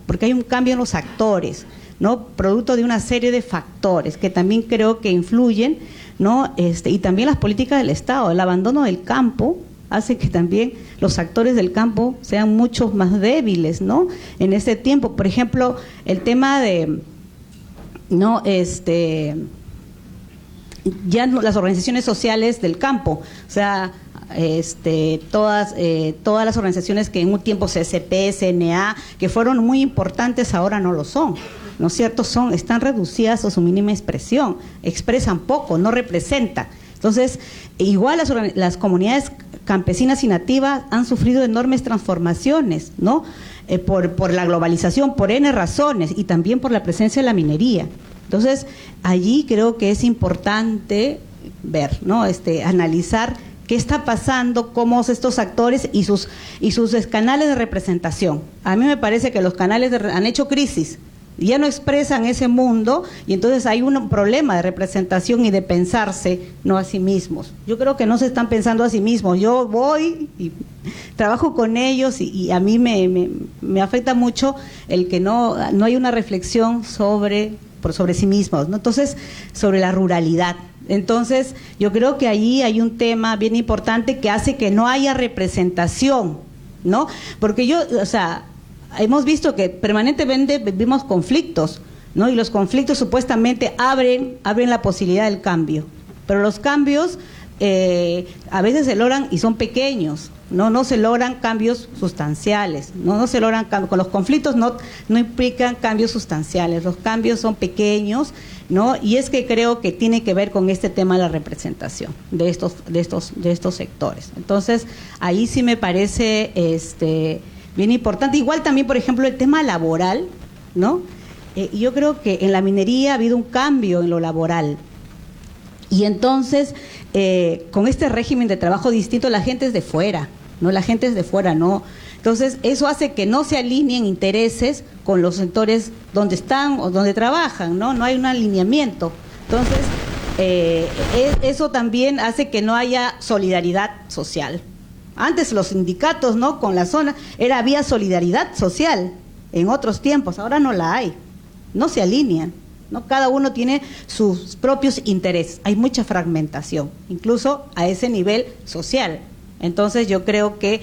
porque hay un cambio en los actores, ¿no? Producto de una serie de factores que también creo que influyen, ¿no? Y también las políticas del Estado. El abandono del campo hace que también los actores del campo sean mucho más débiles, ¿no? En este tiempo, por ejemplo, el tema de, ¿no? Ya las organizaciones sociales del campo, o sea, todas las organizaciones que en un tiempo CSP, CNA, que fueron muy importantes, ahora no lo son, ¿no es cierto? Están reducidas a su mínima expresión, expresan poco, no representan. Entonces, igual las comunidades campesinas y nativas han sufrido enormes transformaciones, ¿no? Por la globalización, por N razones, y también por la presencia de la minería, Entonces, allí creo que es importante ver, ¿no? Analizar qué está pasando, cómo estos actores y sus canales de representación. A mí me parece que los canales han hecho crisis, ya no expresan ese mundo y entonces hay un problema de representación y de pensarse no a sí mismos. Yo creo que no se están pensando a sí mismos. Yo voy y trabajo con ellos y a mí me afecta mucho el que no hay una reflexión sobre sí mismos, ¿no? Entonces, sobre la ruralidad. Entonces, yo creo que ahí hay un tema bien importante que hace que no haya representación, ¿no? Porque hemos visto que permanentemente vivimos conflictos, ¿no? Y los conflictos supuestamente abren la posibilidad del cambio, pero los cambios a veces se logran y son pequeños, no se logran cambios sustanciales, no se logran cambios. Con los conflictos no implican cambios sustanciales, los cambios son pequeños, ¿no? Y es que creo que tiene que ver con este tema de la representación de estos sectores. Entonces, ahí sí me parece bien importante. Igual también, por ejemplo, el tema laboral, ¿no? Yo creo que en la minería ha habido un cambio en lo laboral. Y entonces, con este régimen de trabajo distinto, la gente es de fuera, ¿no? La gente es de fuera, ¿no? Entonces, eso hace que no se alineen intereses con los sectores donde están o donde trabajan, ¿no? No hay un alineamiento. Entonces, eso también hace que no haya solidaridad social. Antes los sindicatos, ¿no? Con la zona, había solidaridad social en otros tiempos, ahora no la hay, no se alinean, ¿no? Cada uno tiene sus propios intereses, hay mucha fragmentación, incluso a ese nivel social. Entonces yo creo que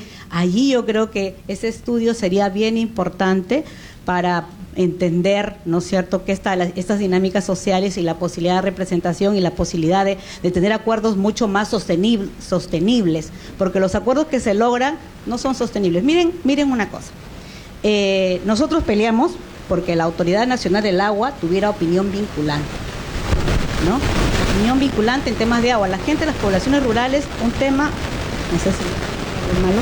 ese estudio sería bien importante para entender, ¿no es cierto?, que estas dinámicas sociales y la posibilidad de representación y la posibilidad de tener acuerdos mucho más sostenibles, porque los acuerdos que se logran no son sostenibles. Miren una cosa, nosotros peleamos porque la Autoridad Nacional del Agua tuviera opinión vinculante, ¿no? Opinión vinculante en temas de agua. La gente de las poblaciones rurales, un tema, no sé si es malo,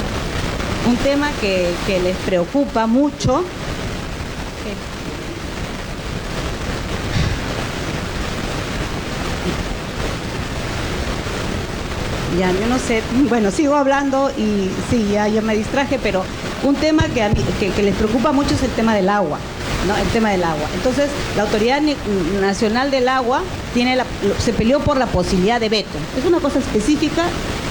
un tema que les preocupa mucho. Ya, yo no sé, bueno, sigo hablando y sí, ya me distraje, pero un tema que les preocupa mucho es el tema del agua, ¿no? El tema del agua. Entonces, la Autoridad Nacional del Agua se peleó por la posibilidad de veto. Es una cosa específica,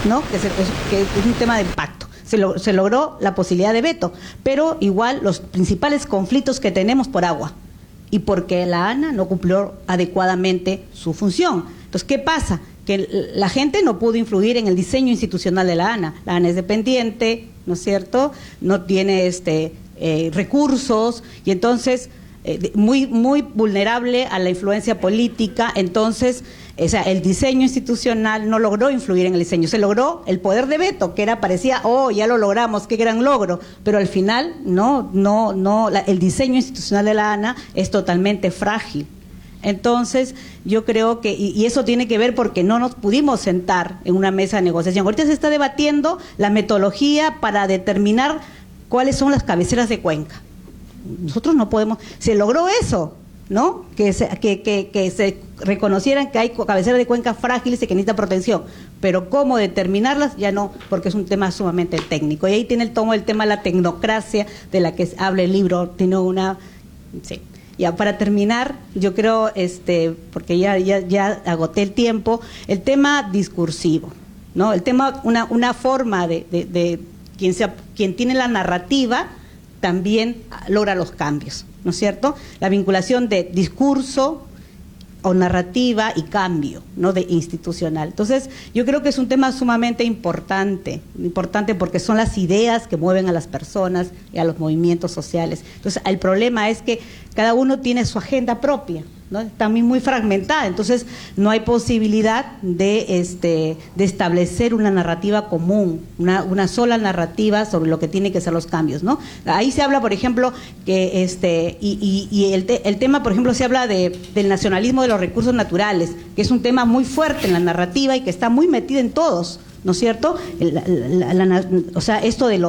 ¿no? Que es un tema de impacto. Se logró la posibilidad de veto, pero igual los principales conflictos que tenemos por agua y porque la ANA no cumplió adecuadamente su función. Entonces, ¿qué pasa? Que la gente no pudo influir en el diseño institucional de la ANA. La ANA es dependiente, ¿no es cierto? No tiene recursos y entonces muy vulnerable a la influencia política. Entonces, el diseño institucional no logró influir en el diseño. Se logró el poder de veto, que parecía, ya lo logramos, qué gran logro, pero al final el diseño institucional de la ANA es totalmente frágil. Entonces, yo creo que, y eso tiene que ver porque no nos pudimos sentar en una mesa de negociación. Ahorita se está debatiendo la metodología para determinar cuáles son las cabeceras de cuenca. Nosotros no podemos, se logró eso, ¿no? Que se reconocieran que hay cabeceras de cuenca frágiles y que necesitan protección, pero cómo determinarlas ya no, porque es un tema sumamente técnico. Y ahí tiene el tema de la tecnocracia de la que habla el libro, tiene sí. Ya, para terminar, yo creo, porque ya agoté el tiempo, el tema discursivo, ¿no? El tema, una forma de quien tiene la narrativa también logra los cambios, ¿no es cierto? La vinculación de discurso o narrativa y cambio, ¿no? De institucional. Entonces, yo creo que es un tema sumamente importante porque son las ideas que mueven a las personas y a los movimientos sociales. Entonces, el problema es que cada uno tiene su agenda propia, ¿no? Está muy fragmentada, entonces no hay posibilidad de establecer una narrativa común, una sola narrativa sobre lo que tienen que ser los cambios, ¿no? Ahí se habla, por ejemplo, que el tema, por ejemplo, se habla del nacionalismo de los recursos naturales, que es un tema muy fuerte en la narrativa y que está muy metido en todos, ¿no es cierto? O sea, esto de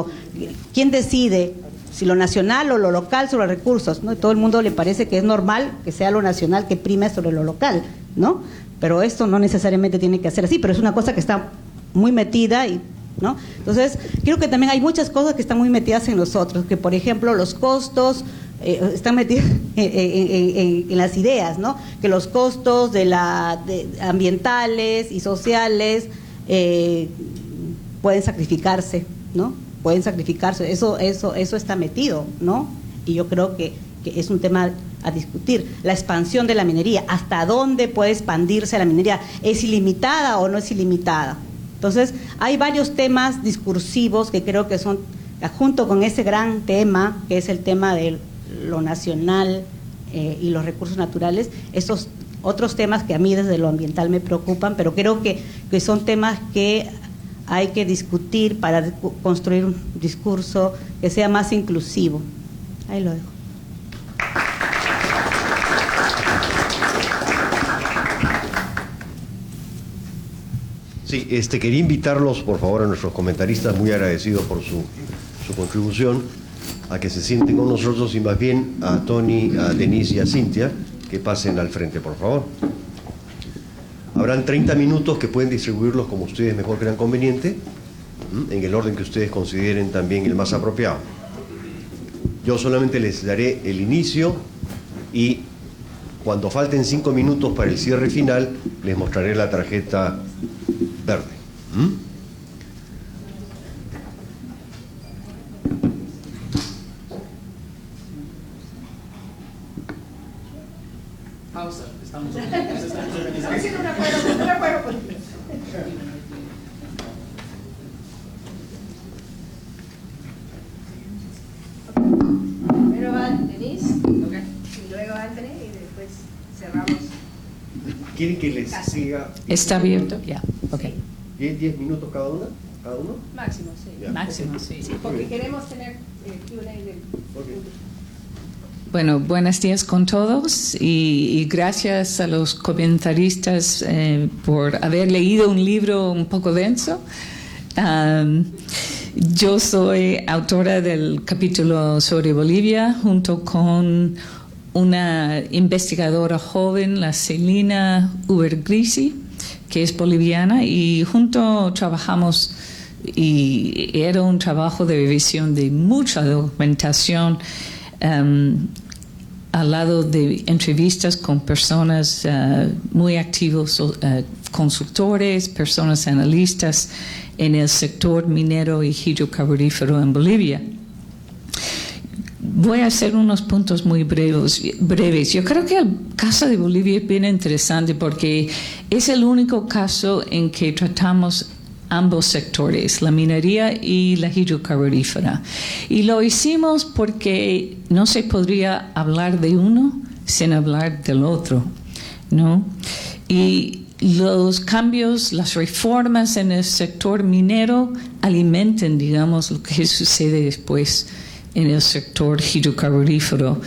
quién decide si lo nacional o lo local sobre recursos, ¿no? Todo el mundo le parece que es normal que sea lo nacional que prime sobre lo local, ¿no? Pero esto no necesariamente tiene que ser así, pero es una cosa que está muy metida, ¿no? Entonces, creo que también hay muchas cosas que están muy metidas en nosotros, que por ejemplo los costos están metidos en las ideas, ¿no? Que los costos de ambientales y sociales pueden sacrificarse, ¿no? Pueden sacrificarse, eso está metido, ¿no? Y yo creo que es un tema a discutir. La expansión de la minería, ¿hasta dónde puede expandirse la minería? ¿Es ilimitada o no es ilimitada? Entonces, hay varios temas discursivos que creo que son, junto con ese gran tema, que es el tema de lo nacional y los recursos naturales, esos otros temas que a mí desde lo ambiental me preocupan, pero creo que son temas que hay que discutir para construir un discurso que sea más inclusivo. Ahí lo dejo. Sí, quería invitarlos, por favor, a nuestros comentaristas, muy agradecidos por su contribución, a que se sienten con nosotros y más bien a Tony, a Denise y a Cintia, que pasen al frente, por favor. Habrán 30 minutos que pueden distribuirlos como ustedes mejor crean conveniente, en el orden que ustedes consideren también el más apropiado. Yo solamente les daré el inicio y cuando falten 5 minutos para el cierre final, les mostraré la tarjeta verde. Pausa, estamos organizando. Primero va Denise, y luego Anthony, y después cerramos. ¿Quieren que les siga? ¿Está abierto? Ya, ok. 10 minutos cada uno? Máximo, sí. Ya. Máximo, sí. Sí, porque queremos tener Q&A del... Bueno, buenos días con todos y gracias a los comentaristas por haber leído un libro un poco denso. Yo soy autora del capítulo sobre Bolivia junto con una investigadora joven, la Celina Ubergrisi, que es boliviana, y juntos trabajamos, y era un trabajo de revisión de mucha documentación al lado de entrevistas con personas muy activos, consultores, personas analistas en el sector minero y hidrocarburífero en Bolivia. Voy a hacer unos puntos muy breves. Yo creo que el caso de Bolivia es bien interesante porque es el único caso en que tratamos ambos sectores, la minería y la hidrocarburífera. Y lo hicimos porque no se podría hablar de uno sin hablar del otro, ¿no? Y los cambios, las reformas en el sector minero alimentan, digamos, lo que sucede después en el sector hidrocarburífero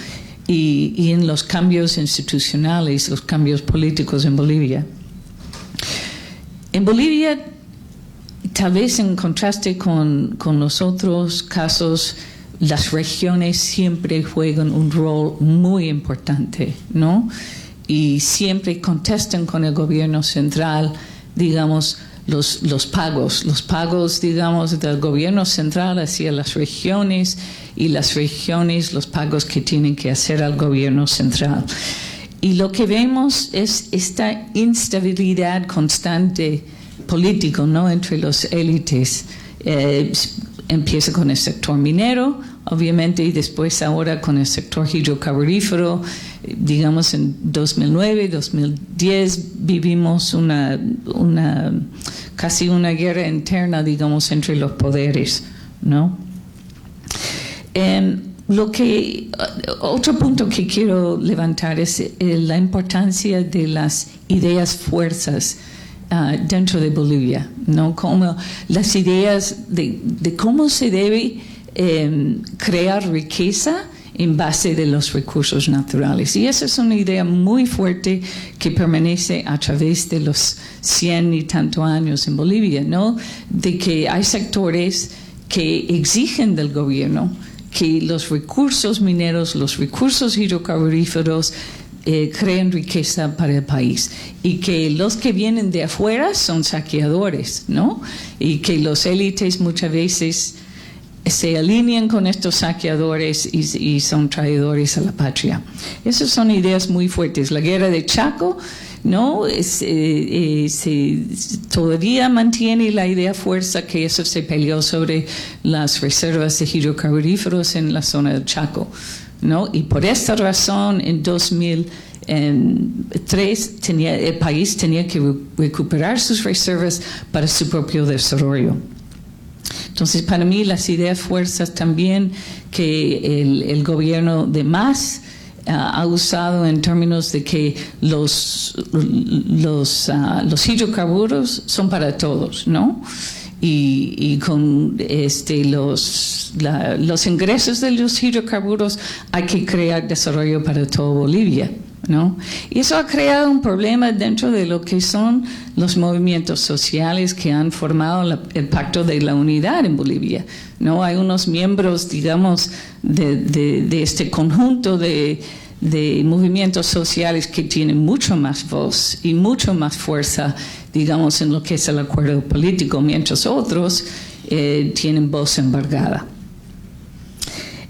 y en los cambios institucionales, los cambios políticos en Bolivia. En Bolivia, tal vez en contraste con los otros casos, las regiones siempre juegan un rol muy importante, ¿no? Y siempre contestan con el gobierno central, digamos, los pagos, digamos, del gobierno central hacia las regiones y las regiones los pagos que tienen que hacer al gobierno central. Y lo que vemos es esta instabilidad constante político, ¿no?, entre las élites. Empieza con el sector minero, obviamente, y después ahora con el sector hidrocarburífero. Digamos, en 2009, 2010 vivimos casi una guerra interna, digamos, entre los poderes, ¿no? Otro punto que quiero levantar es la importancia de las ideas fuerzas dentro de Bolivia, ¿no? Como las ideas de cómo se debe crear riqueza en base de los recursos naturales. Y esa es una idea muy fuerte que permanece a través de los 100 y tantos años en Bolivia, ¿no? De que hay sectores que exigen del gobierno que los recursos mineros, los recursos hidrocarburíferos crean riqueza para el país y que los que vienen de afuera son saqueadores, ¿no? Y que los élites muchas veces se alinean con estos saqueadores y son traidores a la patria. Esas son ideas muy fuertes. La guerra de Chaco, ¿no? Todavía mantiene la idea fuerza que eso se peleó sobre las reservas de hidrocarburíferos en la zona del Chaco, ¿no? Y por esta razón, en 2003, el país tenía que recuperar sus reservas para su propio desarrollo. Entonces, para mí, las ideas fuerzas también que el gobierno de Mas ha usado en términos de que los hidrocarburos son para todos, ¿no? Y con los ingresos de los hidrocarburos hay que crear desarrollo para toda Bolivia, ¿no? Y eso ha creado un problema dentro de lo que son los movimientos sociales que han formado el Pacto de la Unidad en Bolivia, ¿no? Hay unos miembros, digamos, de este conjunto de movimientos sociales que tienen mucho más voz y mucho más fuerza, digamos, en lo que es el acuerdo político, mientras otros tienen voz embargada.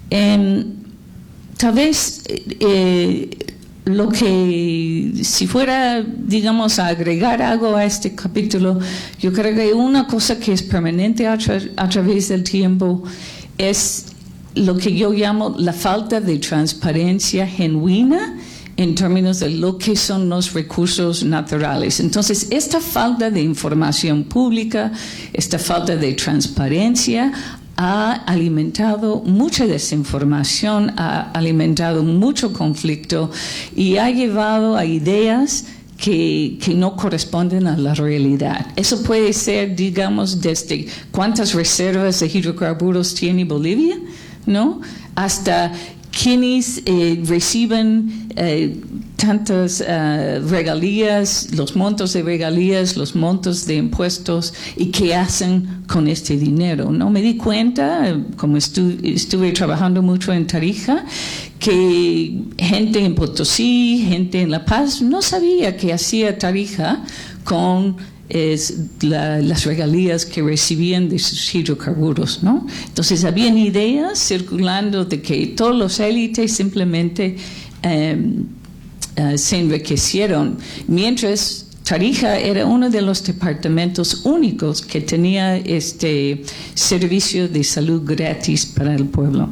Tal vez lo que, si fuera, digamos, a agregar algo a este capítulo, yo creo que una cosa que es permanente a través del tiempo es lo que yo llamo la falta de transparencia genuina en términos de lo que son los recursos naturales. Entonces, esta falta de información pública, esta falta de transparencia ha alimentado mucha desinformación, ha alimentado mucho conflicto y ha llevado a ideas que no corresponden a la realidad. Eso puede ser, digamos, desde cuántas reservas de hidrocarburos tiene Bolivia, ¿no? Hasta quienes reciben tantas regalías, los montos de regalías, los montos de impuestos y qué hacen con este dinero, ¿no? Me di cuenta, como estuve trabajando mucho en Tarija, que gente en Potosí, gente en La Paz, no sabía qué hacía Tarija con las regalías que recibían de sus hidrocarburos, ¿no? Entonces habían ideas circulando de que todos los élites simplemente se enriquecieron, mientras Tarija era uno de los departamentos únicos que tenía este servicio de salud gratis para el pueblo.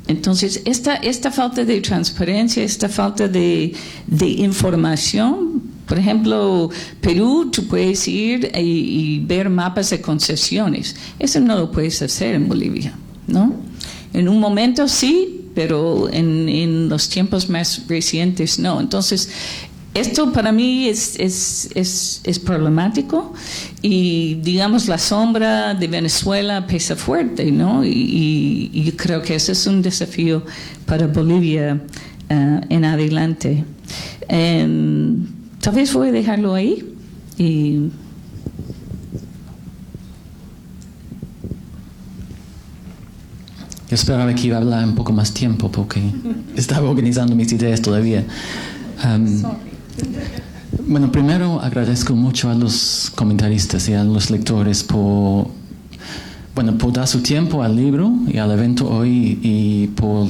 Entonces, esta falta de transparencia, esta falta de información. Por ejemplo, Perú, tú puedes ir y ver mapas de concesiones. Eso no lo puedes hacer en Bolivia, ¿no? En un momento sí, pero en los tiempos más recientes no. Entonces, esto para mí es problemático y, digamos, la sombra de Venezuela pesa fuerte, ¿no? Y creo que ese es un desafío para Bolivia en adelante. Tal vez voy a dejarlo ahí y yo esperaba que iba a hablar un poco más tiempo porque estaba organizando mis ideas todavía. Bueno, primero agradezco mucho a los comentaristas y a los lectores por dar su tiempo al libro y al evento hoy y por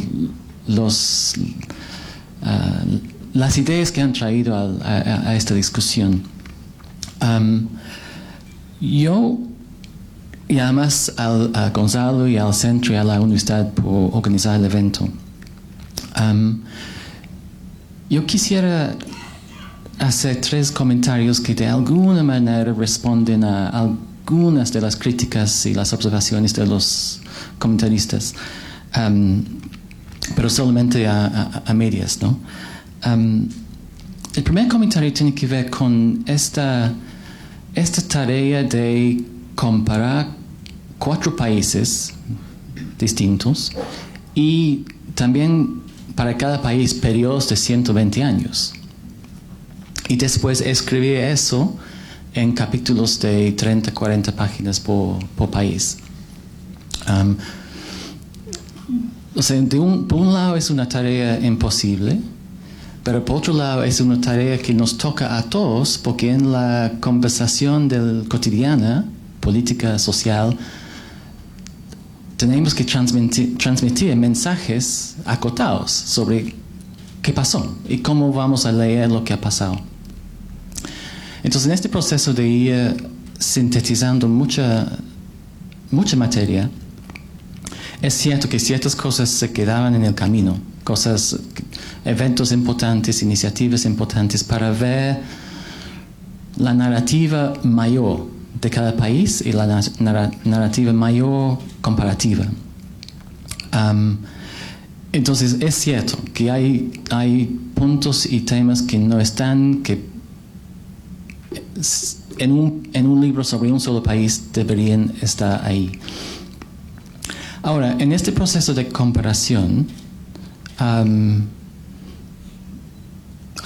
las ideas que han traído a esta discusión. Yo, y además a Gonzalo y al centro y a la universidad por organizar el evento. Yo quisiera hacer 3 comentarios que de alguna manera responden a algunas de las críticas y las observaciones de los comentaristas, pero solamente a medias, ¿no? El primer comentario tiene que ver con esta tarea de comparar 4 países distintos y también para cada país periodos de 120 años. Y después escribir eso en capítulos de 30, 40 páginas por país. o sea, por un lado es una tarea imposible, pero por otro lado es una tarea que nos toca a todos, porque en la conversación cotidiana, política, social, tenemos que transmitir mensajes acotados sobre qué pasó y cómo vamos a leer lo que ha pasado. Entonces, en este proceso de ir sintetizando mucha materia, es cierto que ciertas cosas se quedaban en el camino, eventos importantes, iniciativas importantes para ver la narrativa mayor de cada país y la narrativa mayor comparativa. Entonces es cierto que hay puntos y temas que no están, que en un libro sobre un solo país deberían estar ahí. Ahora, en este proceso de comparación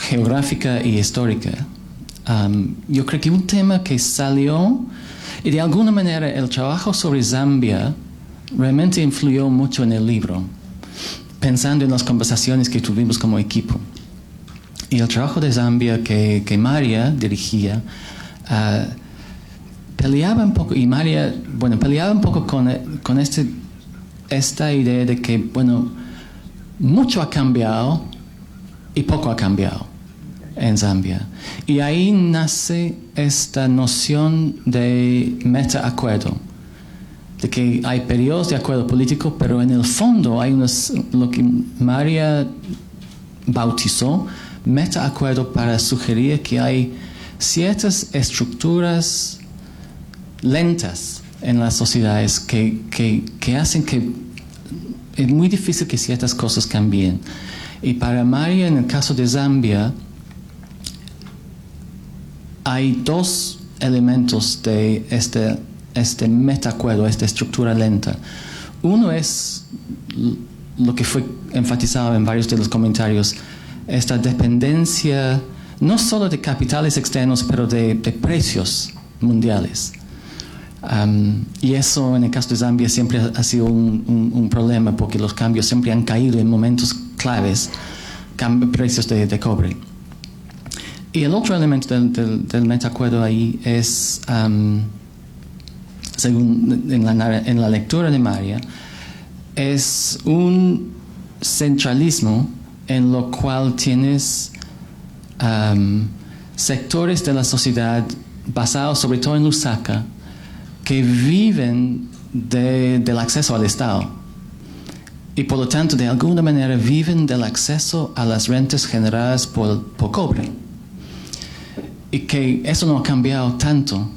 geográfica y histórica, yo creo que un tema que salió, y de alguna manera el trabajo sobre Zambia realmente influyó mucho en el libro, pensando en las conversaciones que tuvimos como equipo. Y el trabajo de Zambia que María dirigía, peleaba un poco, y María, peleaba un poco con esta idea de que, mucho ha cambiado y poco ha cambiado en Zambia. Y ahí nace esta noción de meta-acuerdo, de que hay periodos de acuerdo político, pero en el fondo hay lo que María bautizó meta-acuerdo para sugerir que hay ciertas estructuras lentas en las sociedades que hacen que es muy difícil que ciertas cosas cambien. Y para María, en el caso de Zambia, hay dos elementos de este meta-acuerdo, esta estructura lenta. Uno es lo que fue enfatizado en varios de los comentarios, esta dependencia no solo de capitales externos, pero de precios mundiales. Y eso en el caso de Zambia siempre ha sido un problema, porque los cambios siempre han caído en momentos claves, precios de cobre. Y el otro elemento del metacuerdo ahí es, según en la lectura de María, es un centralismo en lo cual tienes sectores de la sociedad basados sobre todo en Lusaka, que viven del acceso al Estado y por lo tanto de alguna manera viven del acceso a las rentas generadas por cobre, y que eso no ha cambiado tanto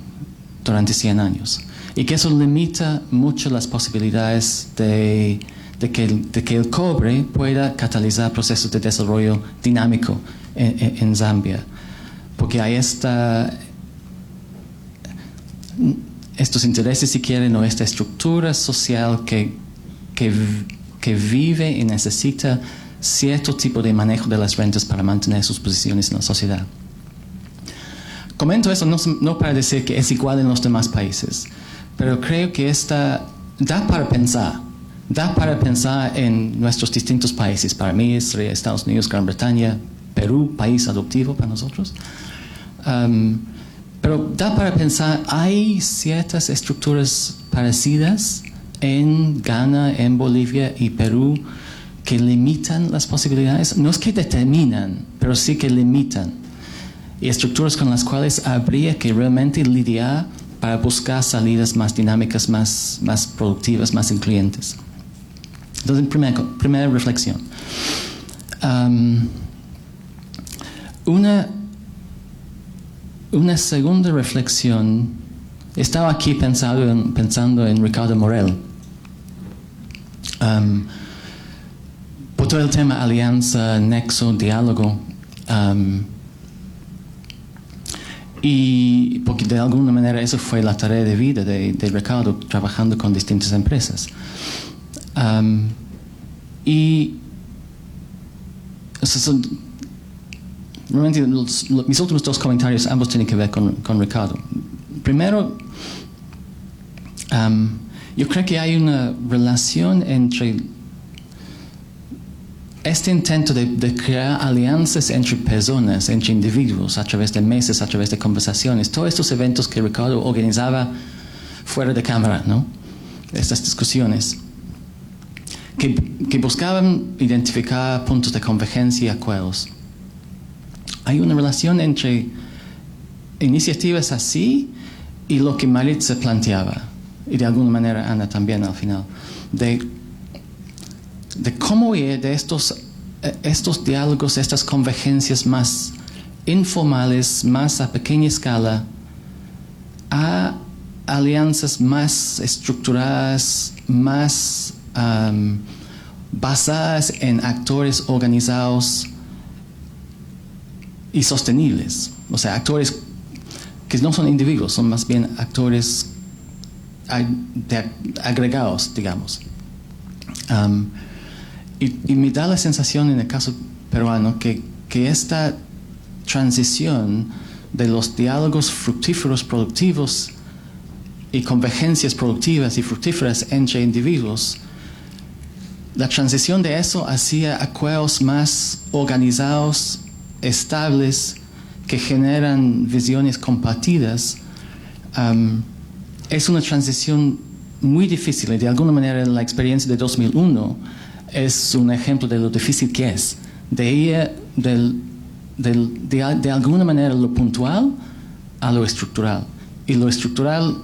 durante 100 años y que eso limita mucho las posibilidades de que el cobre pueda catalizar procesos de desarrollo dinámico en Zambia, porque hay estos intereses, si quieren, o esta estructura social que vive y necesita cierto tipo de manejo de las rentas para mantener sus posiciones en la sociedad. Comento eso no para decir que es igual en los demás países, pero creo que da para pensar en nuestros distintos países. Para mí sería Estados Unidos, Gran Bretaña, Perú, país adoptivo para nosotros. Pero da para pensar, hay ciertas estructuras parecidas en Ghana, en Bolivia y Perú que limitan las posibilidades. No es que determinan, pero sí que limitan. Y estructuras con las cuales habría que realmente lidiar para buscar salidas más dinámicas, más productivas, más incluyentes. Entonces, primera reflexión. Una segunda reflexión, estaba aquí pensando en Ricardo Morel, por todo el tema alianza, nexo, diálogo, y porque de alguna manera eso fue la tarea de vida de Ricardo, trabajando con distintas empresas. Realmente mis últimos dos comentarios ambos tienen que ver con Ricardo. Primero, yo creo que hay una relación entre este intento de crear alianzas entre personas, entre individuos, a través de mesas, a través de conversaciones, todos estos eventos que Ricardo organizaba fuera de cámara, ¿no? Estas discusiones, que buscaban identificar puntos de convergencia y acuerdos. Hay una relación entre iniciativas así y lo que Maritza planteaba, y de alguna manera Ana también al final, de cómo ir de estos diálogos, estas convergencias más informales, más a pequeña escala, a alianzas más estructuradas, más basadas en actores organizados y sostenibles. O sea, actores que no son individuos, son más bien actores agregados, digamos. Y me da la sensación en el caso peruano que esta transición de los diálogos fructíferos productivos y convergencias productivas y fructíferas entre individuos, la transición de eso hacia acuerdos más organizados, estables, que generan visiones compartidas, es una transición muy difícil, y de alguna manera la experiencia de 2001 es un ejemplo de lo difícil que es, de ir de alguna manera lo puntual a lo estructural. Y lo estructural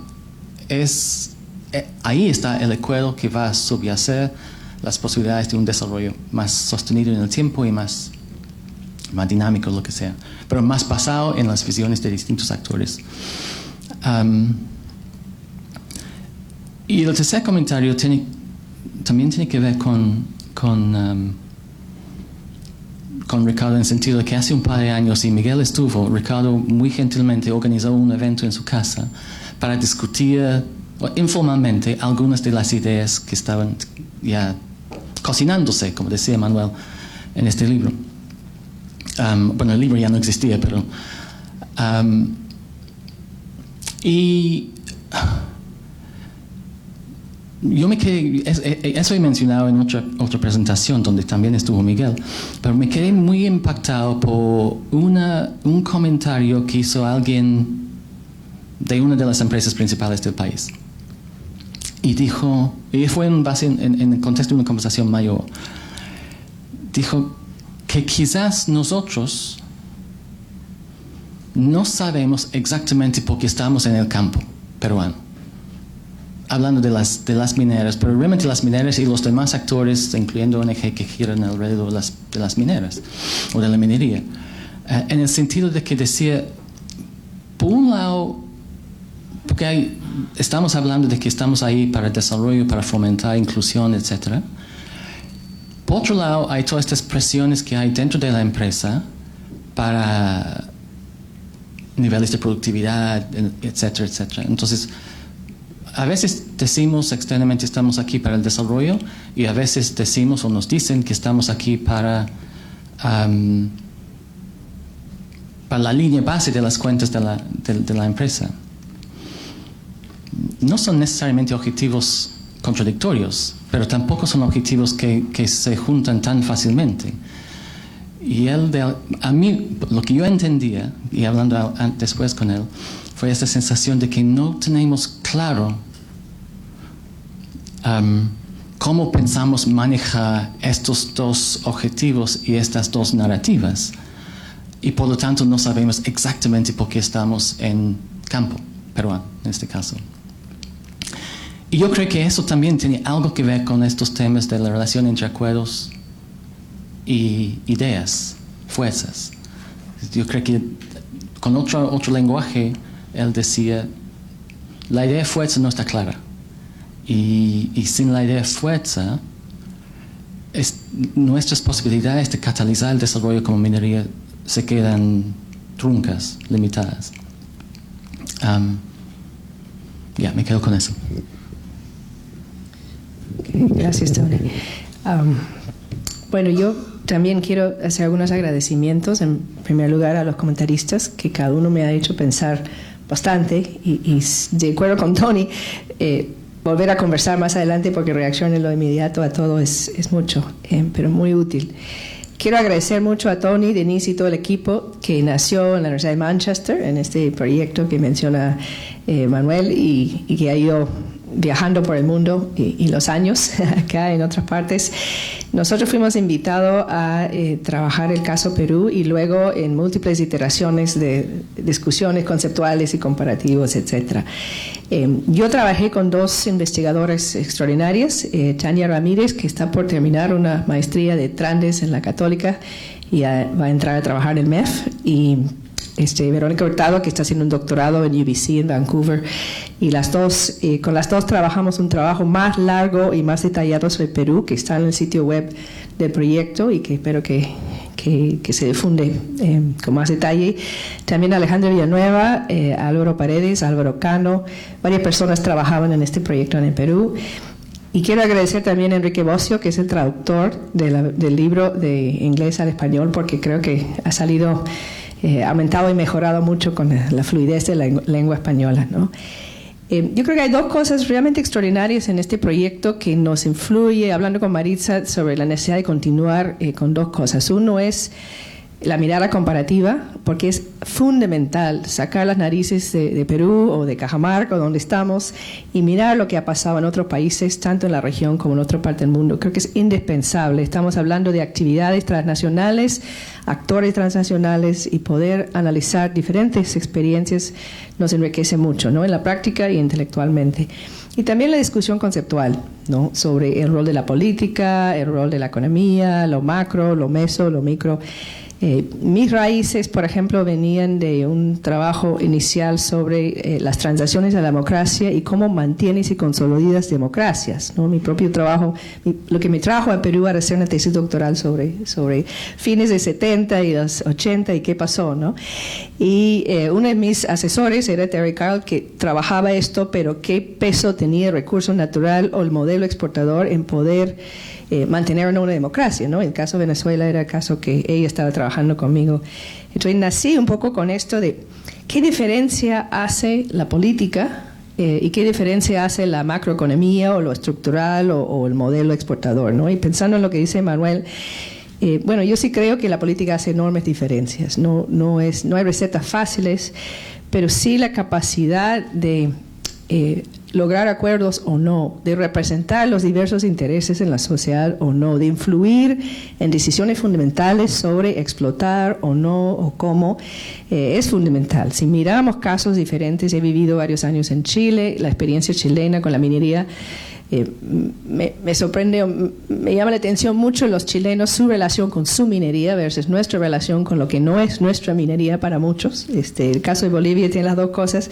es, ahí está el acuerdo que va a subyacer las posibilidades de un desarrollo más sostenido en el tiempo y más dinámico, lo que sea, pero más basado en las visiones de distintos actores. Y el tercer comentario también tiene que ver con Ricardo, en el sentido de que hace un par de años, y Miguel estuvo, Ricardo muy gentilmente organizó un evento en su casa para discutir informalmente algunas de las ideas que estaban ya cocinándose, como decía Manuel en este libro. Bueno, el libro ya no existía, pero... y yo me quedé, eso he mencionado en otra presentación donde también estuvo Miguel, pero me quedé muy impactado por un comentario que hizo alguien de una de las empresas principales del país. Y dijo, y fue en el contexto de una conversación mayor, dijo que quizás nosotros no sabemos exactamente por qué estamos en el campo peruano, hablando de las mineras, pero realmente las mineras y los demás actores, incluyendo ONG que giran alrededor de las mineras o de la minería, en el sentido de que decía, por un lado, porque estamos hablando de que estamos ahí para el desarrollo, para fomentar inclusión, etc. Por otro lado, hay todas estas presiones que hay dentro de la empresa para niveles de productividad, etcétera, etcétera. Entonces, a veces decimos externamente estamos aquí para el desarrollo, y a veces decimos o nos dicen que estamos aquí para la línea base de las cuentas de la empresa. No son necesariamente objetivos contradictorios, pero tampoco son objetivos que se juntan tan fácilmente. Y a mí, lo que yo entendía, y hablando después con él, fue esta sensación de que no tenemos claro cómo pensamos manejar estos dos objetivos y estas dos narrativas. Y por lo tanto no sabemos exactamente por qué estamos en campo peruano, en este caso. Y yo creo que eso también tiene algo que ver con estos temas de la relación entre acuerdos y ideas, fuerzas. Yo creo que con otro lenguaje, él decía, la idea de fuerza no está clara. Y sin la idea de fuerza, nuestras posibilidades de catalizar el desarrollo como minería se quedan truncas, limitadas. Me quedo con eso. Gracias, Tony. Bueno, yo también quiero hacer algunos agradecimientos, en primer lugar, a los comentaristas, que cada uno me ha hecho pensar bastante, y de acuerdo con Tony, volver a conversar más adelante porque reacción en lo inmediato a todo es mucho, pero muy útil. Quiero agradecer mucho a Tony, Denise y todo el equipo que nació en la Universidad de Manchester, en este proyecto que menciona Manuel y que ha ido viajando por el mundo y los años acá en otras partes. Nosotros fuimos invitados a trabajar el caso Perú y luego en múltiples iteraciones de discusiones conceptuales y comparativos, etc. Yo trabajé con dos investigadores extraordinarias, Tania Ramírez, que está por terminar una maestría de Trandes en la Católica y va a entrar a trabajar en el MEF, y Verónica Hurtado, que está haciendo un doctorado en UBC en Vancouver, y con las dos trabajamos un trabajo más largo y más detallado sobre Perú, que está en el sitio web del proyecto y que espero que se difunde con más detalle. También Alejandra Villanueva, Álvaro Paredes, Álvaro Cano, varias personas trabajaban en este proyecto en el Perú. Y quiero agradecer también a Enrique Bocio, que es el traductor del libro de inglés al español, porque creo que ha salido aumentado y mejorado mucho con la fluidez de la lengua española, ¿no? Yo creo que hay dos cosas realmente extraordinarias en este proyecto que nos influye, hablando con Maritza, sobre la necesidad de continuar con dos cosas. Uno es la mirada comparativa, porque es fundamental sacar las narices de Perú o de Cajamarca o donde estamos y mirar lo que ha pasado en otros países, tanto en la región como en otra parte del mundo. Creo que es indispensable. Estamos hablando de actividades transnacionales, actores transnacionales, y poder analizar diferentes experiencias nos enriquece mucho, ¿no? En la práctica y intelectualmente. Y también la discusión conceptual, ¿no? Sobre el rol de la política, el rol de la economía, lo macro, lo meso, lo micro. Mis raíces, por ejemplo, venían de un trabajo inicial sobre las transiciones a la democracia y cómo mantienes y consolidas democracias, ¿no? Mi propio trabajo, lo que me trajo a Perú era hacer una tesis doctoral sobre fines de 70 y los 80 y qué pasó, ¿no? Y uno de mis asesores era Terry Carl, que trabajaba esto, pero qué peso tenía el recurso natural o el modelo exportador en poder mantener una democracia, ¿no? El caso de Venezuela era el caso que ella estaba trabajando conmigo. Entonces nací un poco con esto de qué diferencia hace la política y qué diferencia hace la macroeconomía o lo estructural o el modelo exportador, ¿no? Y pensando en lo que dice Manuel, bueno, yo sí creo que la política hace enormes diferencias. No hay recetas fáciles, pero sí la capacidad de lograr acuerdos o no, de representar los diversos intereses en la sociedad o no, de influir en decisiones fundamentales sobre explotar o no o cómo, es fundamental. Si miramos casos diferentes, he vivido varios años en Chile, la experiencia chilena con la minería, me sorprende, me llama la atención mucho los chilenos, su relación con su minería versus nuestra relación con lo que no es nuestra minería para muchos. El caso de Bolivia tiene las dos cosas.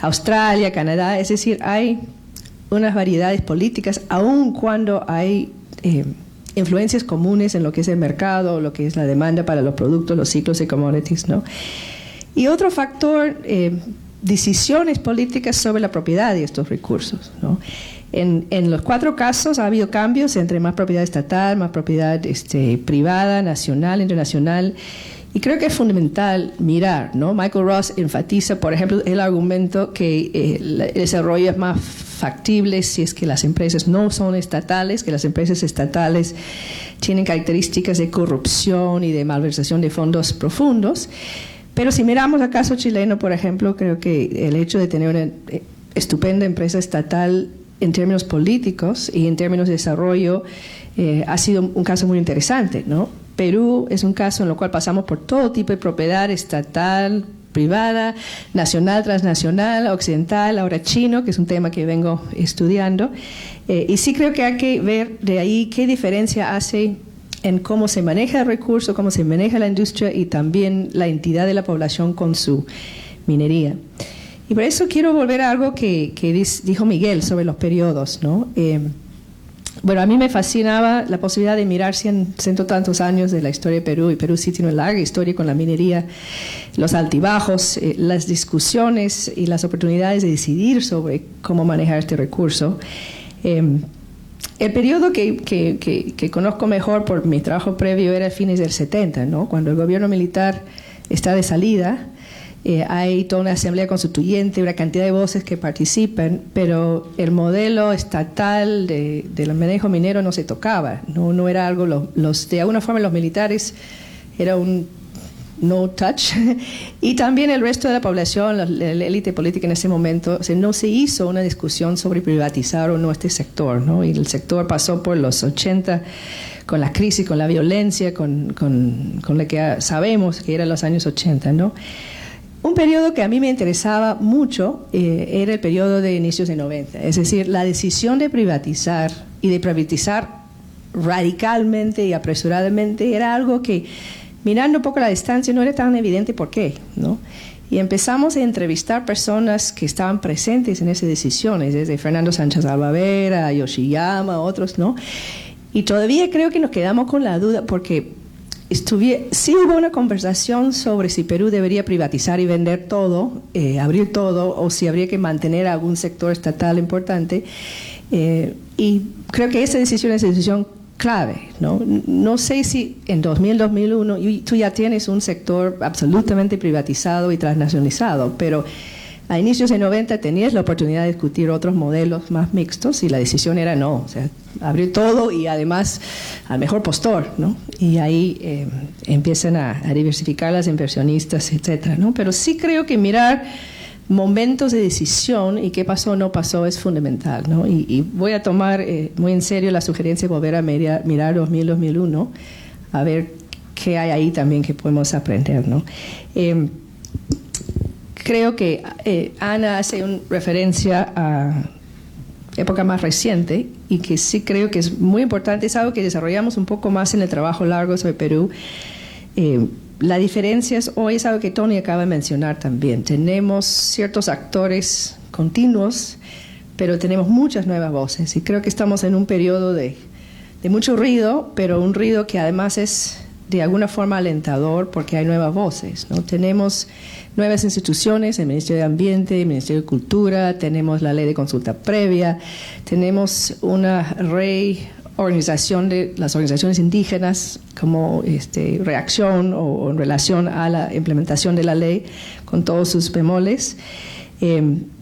Australia, Canadá, es decir, hay unas variedades políticas, aun cuando hay influencias comunes en lo que es el mercado, lo que es la demanda para los productos, los ciclos de commodities, ¿no? Y otro factor, decisiones políticas sobre la propiedad de estos recursos, ¿no? En los 4 casos ha habido cambios entre más propiedad estatal, más propiedad privada, nacional, internacional, y creo que es fundamental mirar, ¿no? Michael Ross enfatiza, por ejemplo, el argumento que el desarrollo es más factible si es que las empresas no son estatales, que las empresas estatales tienen características de corrupción y de malversación de fondos profundos. Pero si miramos al caso chileno, por ejemplo, creo que el hecho de tener una estupenda empresa estatal en términos políticos y en términos de desarrollo ha sido un caso muy interesante, ¿no? Perú es un caso en el cual pasamos por todo tipo de propiedad estatal, privada, nacional, transnacional, occidental, ahora chino, que es un tema que vengo estudiando. Y sí creo que hay que ver de ahí qué diferencia hace en cómo se maneja el recurso, cómo se maneja la industria y también la entidad de la población con su minería. Y por eso quiero volver a algo que dijo Miguel sobre los periodos, ¿no? Bueno, a mí me fascinaba la posibilidad de mirar ciento tantos años de la historia de Perú, y Perú sí tiene una larga historia con la minería, los altibajos, las discusiones y las oportunidades de decidir sobre cómo manejar este recurso. El periodo que conozco mejor por mi trabajo previo era fines del 70, ¿no? Cuando el gobierno militar está de salida. hay toda una asamblea constituyente, una cantidad de voces que participan, pero el modelo estatal del manejo minero no se tocaba, no era algo, de alguna forma los militares era un no touch, y también el resto de la población, la élite política en ese momento, no se hizo una discusión sobre privatizar o no este sector, ¿no? Y el sector pasó por los 80 con la crisis, con la violencia, con lo que sabemos que eran los años 80, ¿no? Un periodo que a mí me interesaba mucho era el periodo de inicios de 90, es decir, la decisión de privatizar y de privatizar radicalmente y apresuradamente era algo que, mirando un poco la distancia, no era tan evidente por qué, ¿no? Y empezamos a entrevistar personas que estaban presentes en esas decisiones, desde Fernando Sánchez Albavera, Yoshiyama, otros, ¿no? Y todavía creo que nos quedamos con la duda, porque sí hubo una conversación sobre si Perú debería privatizar y vender todo, abrir todo, o si habría que mantener algún sector estatal importante. Y creo que esa decisión es una decisión clave, ¿no? No sé si en 2000, 2001 tú ya tienes un sector absolutamente privatizado y transnacionalizado, pero a inicios de 90 tenías la oportunidad de discutir otros modelos más mixtos y la decisión era no, o sea, abrir todo y además al mejor postor, ¿no? Y ahí empiezan a diversificar las inversionistas, etcétera, ¿no? Pero sí creo que mirar momentos de decisión y qué pasó o no pasó es fundamental, ¿no? Y voy a tomar muy en serio la sugerencia de volver a mirar 2000-2001, a ver qué hay ahí también que podemos aprender, ¿no? Creo que Ana hace una referencia a época más reciente y que sí creo que es muy importante, es algo que desarrollamos un poco más en el trabajo largo sobre Perú. La diferencia hoy es algo que Tony acaba de mencionar también. Tenemos ciertos actores continuos, pero tenemos muchas nuevas voces y creo que estamos en un periodo de mucho ruido, pero un ruido que además es de alguna forma alentador porque hay nuevas voces, ¿no? Tenemos nuevas instituciones, el Ministerio de Ambiente, el Ministerio de Cultura, tenemos la ley de consulta previa, tenemos una reorganización de las organizaciones indígenas como reacción o en relación a la implementación de la ley con todos sus bemoles.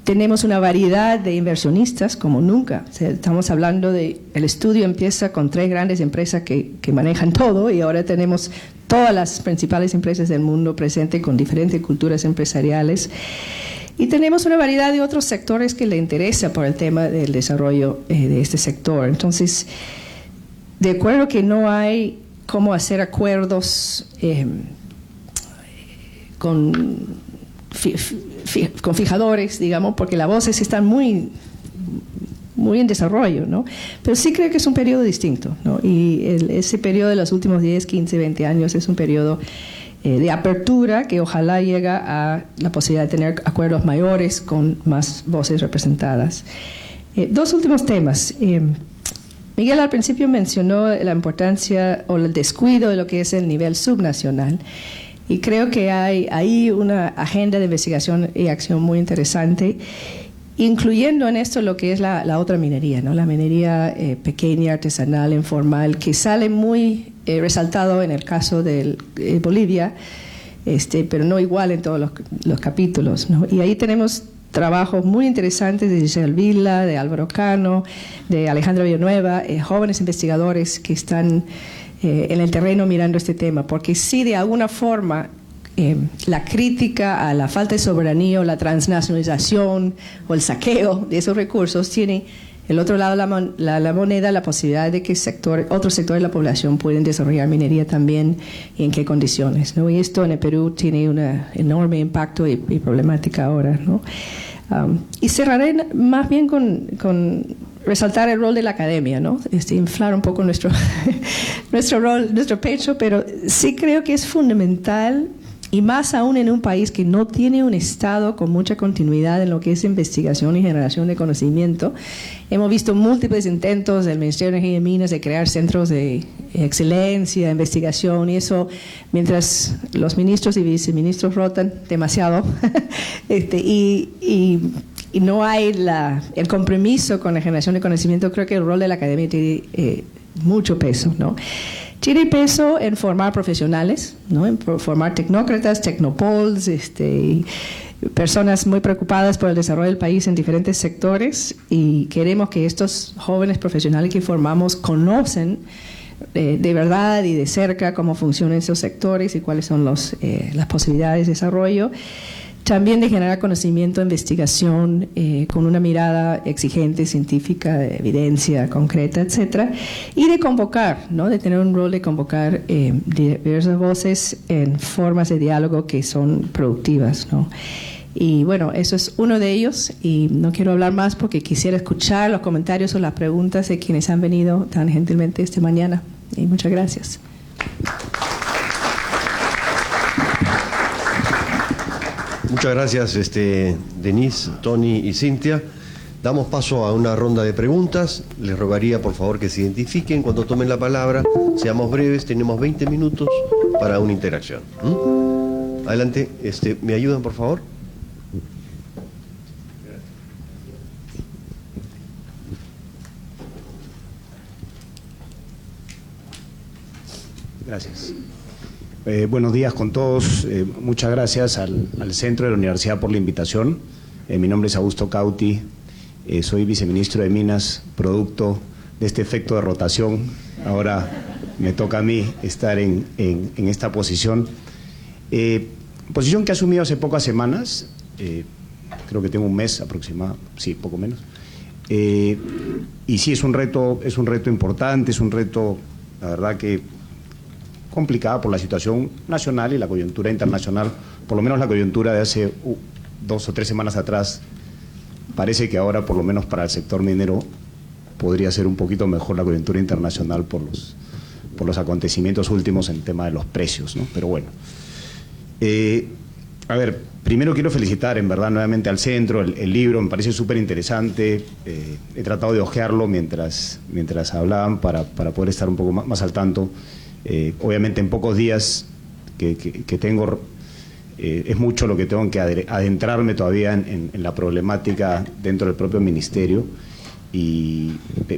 Tenemos una variedad de inversionistas como nunca. O sea, estamos hablando el estudio empieza con 3 grandes empresas que manejan todo y ahora tenemos todas las principales empresas del mundo presentes con diferentes culturas empresariales. Y tenemos una variedad de otros sectores que le interesa por el tema del desarrollo de este sector. Entonces, de acuerdo que no hay cómo hacer acuerdos con fijadores, digamos, porque las voces están muy en desarrollo, ¿no? Pero sí creo que es un periodo distinto, ¿no? Y ese periodo de los últimos 10, 15, 20 años es un periodo de apertura que ojalá llega a la posibilidad de tener acuerdos mayores con más voces representadas. 2 últimos temas. Miguel al principio mencionó la importancia o el descuido de lo que es el nivel subnacional. Y creo que hay ahí una agenda de investigación y acción muy interesante, incluyendo en esto lo que es la otra minería, ¿no? La minería pequeña, artesanal, informal, que sale muy resaltado en el caso de Bolivia, pero no igual en todos los capítulos, ¿no? Y ahí tenemos trabajos muy interesantes de Giselle Vila, de Álvaro Cano, de Alejandra Villanueva, jóvenes investigadores que están en el terreno mirando este tema, porque sí, de alguna forma, la crítica a la falta de soberanía o la transnacionalización o el saqueo de esos recursos tiene el otro lado de la moneda, la posibilidad de que otros sectores de la población pueden desarrollar minería también y en qué condiciones, ¿no? Y esto en el Perú tiene un enorme impacto y problemática ahora, ¿no? Y cerraré más bien con resaltar el rol de la academia, ¿no? Inflar un poco nuestro rol, nuestro pecho, pero sí creo que es fundamental, y más aún en un país que no tiene un Estado con mucha continuidad en lo que es investigación y generación de conocimiento. Hemos visto múltiples intentos del Ministerio de Energía y Minas de crear centros de excelencia, de investigación, y eso, mientras los ministros y viceministros rotan demasiado, y no hay el compromiso con la generación de conocimiento, creo que el rol de la academia tiene mucho peso, ¿no? Tiene peso en formar profesionales, ¿no? En formar tecnócratas, tecnopols, personas muy preocupadas por el desarrollo del país en diferentes sectores, y queremos que estos jóvenes profesionales que formamos conocen de verdad y de cerca cómo funcionan esos sectores y cuáles son las posibilidades de desarrollo. También de generar conocimiento, investigación, con una mirada exigente, científica, de evidencia concreta, etcétera, y de convocar, ¿no? De tener un rol de convocar diversas voces en formas de diálogo que son productivas, ¿no? Y bueno, eso es uno de ellos, y no quiero hablar más porque quisiera escuchar los comentarios o las preguntas de quienes han venido tan gentilmente esta mañana. Y muchas gracias. Muchas gracias, Denise, Tony y Cintia. Damos paso a una ronda de preguntas. Les rogaría, por favor, que se identifiquen cuando tomen la palabra. Seamos breves, tenemos 20 minutos para una interacción. Adelante, ¿me ayudan, por favor? Gracias. Buenos días con todos. Muchas gracias al Centro de la Universidad por la invitación. Mi nombre es Augusto Cauti. Soy viceministro de Minas, producto de este efecto de rotación. Ahora me toca a mí estar en esta posición. Posición que he asumido hace pocas semanas. Creo que tengo un mes aproximado, sí, poco menos. Y sí, es un reto importante, es un reto, la verdad que complicada por la situación nacional y la coyuntura internacional. Por lo menos la coyuntura de hace 2 o 3 semanas atrás, parece que ahora, por lo menos para el sector minero, podría ser un poquito mejor la coyuntura internacional por los acontecimientos últimos en tema de los precios, ¿no? Pero bueno. A ver, primero quiero felicitar en verdad nuevamente al centro, el libro me parece súper interesante. He tratado de hojearlo mientras hablaban para poder estar un poco más al tanto. Obviamente en pocos días que tengo, es mucho lo que tengo que adentrarme todavía en la problemática dentro del propio ministerio,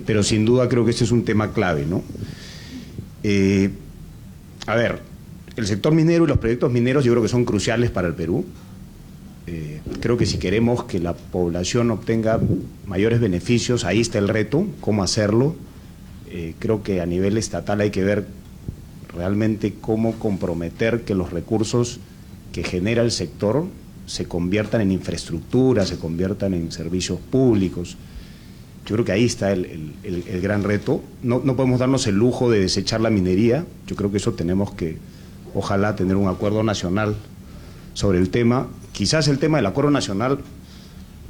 pero sin duda creo que este es un tema clave, ¿no? A ver, el sector minero y los proyectos mineros yo creo que son cruciales para el Perú. Creo que si queremos que la población obtenga mayores beneficios, ahí está el reto, cómo hacerlo. Creo que a nivel estatal hay que ver realmente cómo comprometer que los recursos que genera el sector se conviertan en infraestructura, se conviertan en servicios públicos. Yo creo que ahí está el gran reto. No podemos darnos el lujo de desechar la minería. Yo creo que eso tenemos que, ojalá, tener un acuerdo nacional sobre el tema. Quizás el tema del acuerdo nacional,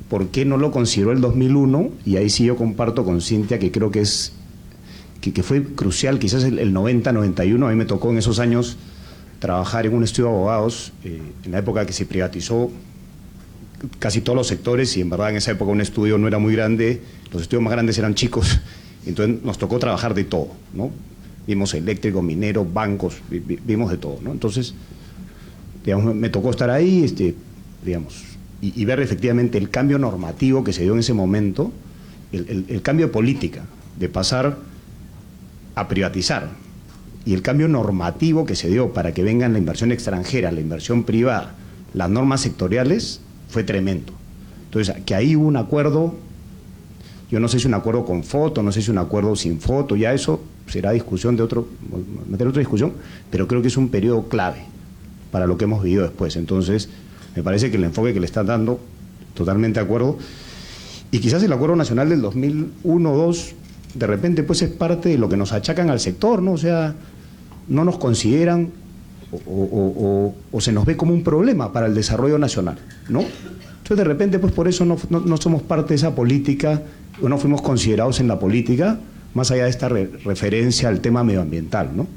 ¿por qué no lo consideró el 2001? Y ahí sí yo comparto con Cintia que creo que fue crucial, quizás el 90-91, a mí me tocó en esos años trabajar en un estudio de abogados, en la época que se privatizó casi todos los sectores, y en verdad en esa época un estudio no era muy grande, los estudios más grandes eran chicos, entonces nos tocó trabajar de todo, ¿no? Vimos eléctrico, minero, bancos, vimos de todo, ¿no? Entonces, digamos, me tocó estar ahí, digamos, y ver efectivamente el cambio normativo que se dio en ese momento, el cambio de política, de pasar a privatizar, y el cambio normativo que se dio para que vengan la inversión extranjera, la inversión privada, las normas sectoriales, fue tremendo. Entonces, que ahí hubo un acuerdo, yo no sé si un acuerdo con foto, no sé si un acuerdo sin foto, ya eso será discusión meter otra discusión, pero creo que es un periodo clave para lo que hemos vivido después. Entonces, me parece que el enfoque que le están dando, totalmente de acuerdo, y quizás el acuerdo nacional del 2001-2, de repente pues es parte de lo que nos achacan al sector, ¿no? O sea, no nos consideran o se nos ve como un problema para el desarrollo nacional, ¿no? Entonces de repente pues por eso no somos parte de esa política, o no fuimos considerados en la política, más allá de esta referencia al tema medioambiental, ¿no?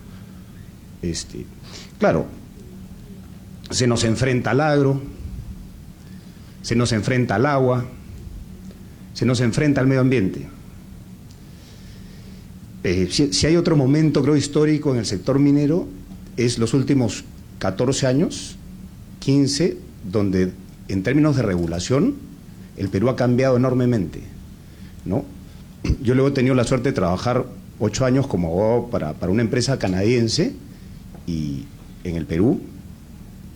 Claro, se nos enfrenta al agro, se nos enfrenta al agua, se nos enfrenta al medio ambiente. Si hay otro momento, creo, histórico en el sector minero, es los últimos 14 años, 15, donde en términos de regulación el Perú ha cambiado enormemente, ¿no? Yo luego he tenido la suerte de trabajar 8 años como abogado para una empresa canadiense y en el Perú,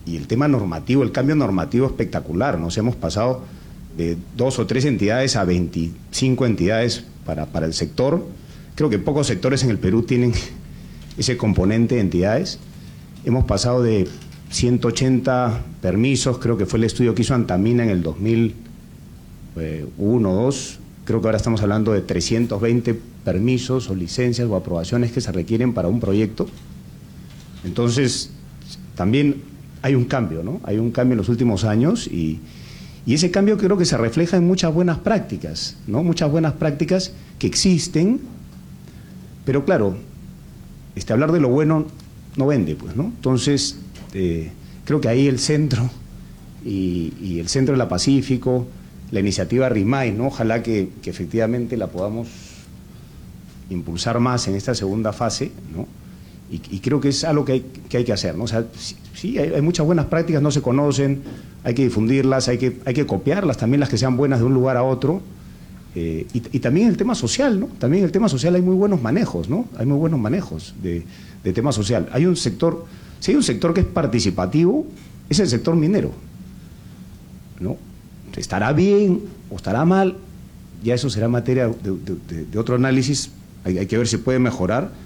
y el tema normativo, el cambio normativo espectacular. Nos hemos pasado de 2 o 3 entidades a 25 entidades para el sector. Creo que pocos sectores en el Perú tienen ese componente de entidades. Hemos pasado de 180 permisos, creo que fue el estudio que hizo Antamina en el 2001 o 2, creo que ahora estamos hablando de 320 permisos o licencias o aprobaciones que se requieren para un proyecto. Entonces, también hay un cambio, ¿no? Hay un cambio en los últimos años y ese cambio creo que se refleja en muchas buenas prácticas, ¿no? Muchas buenas prácticas que existen, pero claro, hablar de lo bueno no vende, pues, ¿no? Entonces, creo que ahí el centro y el centro de la Pacífico, la iniciativa RIMAI, ¿no? Ojalá que efectivamente la podamos impulsar más en esta segunda fase, ¿no? Y creo que es algo que hay que hacer, ¿no? O sea, sí, hay muchas buenas prácticas, no se conocen, hay que difundirlas, hay que copiarlas, también las que sean buenas de un lugar a otro. Y también el tema social, ¿no? También el tema social hay muy buenos manejos, ¿no? Hay muy buenos manejos de tema social. Hay un sector, si hay un sector que es participativo, es el sector minero, ¿no? Estará bien o estará mal, ya eso será materia de otro análisis, hay que ver si puede mejorar,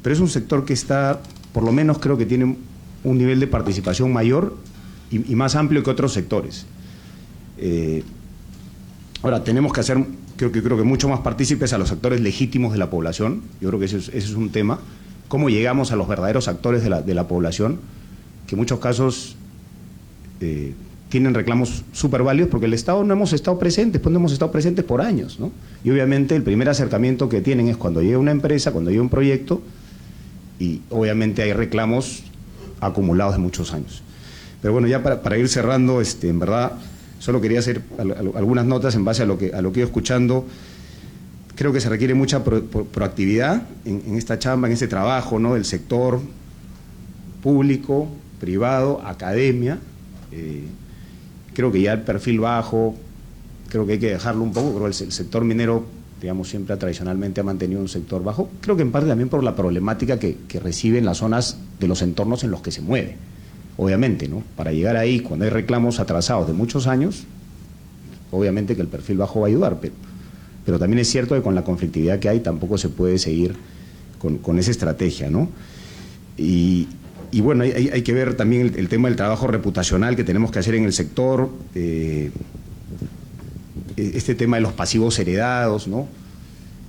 pero es un sector que está, por lo menos creo que tiene un nivel de participación mayor y más amplio que otros sectores. Ahora, tenemos que hacer, creo que mucho más partícipes a los actores legítimos de la población. Yo creo que ese es un tema. ¿Cómo llegamos a los verdaderos actores de la población? Que en muchos casos tienen reclamos súper válidos porque el Estado no hemos estado presentes, pues no hemos estado presentes por años, ¿no? Y obviamente el primer acercamiento que tienen es cuando llega una empresa, cuando llega un proyecto, y obviamente hay reclamos acumulados de muchos años. Pero bueno, ya para ir cerrando, en verdad, solo quería hacer algunas notas en base a lo que he ido escuchando. Creo que se requiere mucha proactividad en esta chamba, en este trabajo, ¿no? Del sector público, privado, academia. Creo que ya el perfil bajo, creo que hay que dejarlo un poco. Creo que el sector minero, digamos, siempre tradicionalmente ha mantenido un sector bajo. Creo que en parte también por la problemática que reciben las zonas de los entornos en los que se mueve. Obviamente, ¿no? Para llegar ahí, cuando hay reclamos atrasados de muchos años, obviamente que el perfil bajo va a ayudar, pero también es cierto que con la conflictividad que hay tampoco se puede seguir con esa estrategia, ¿no? Y bueno, hay que ver también el tema del trabajo reputacional que tenemos que hacer en el sector, este tema de los pasivos heredados, ¿no?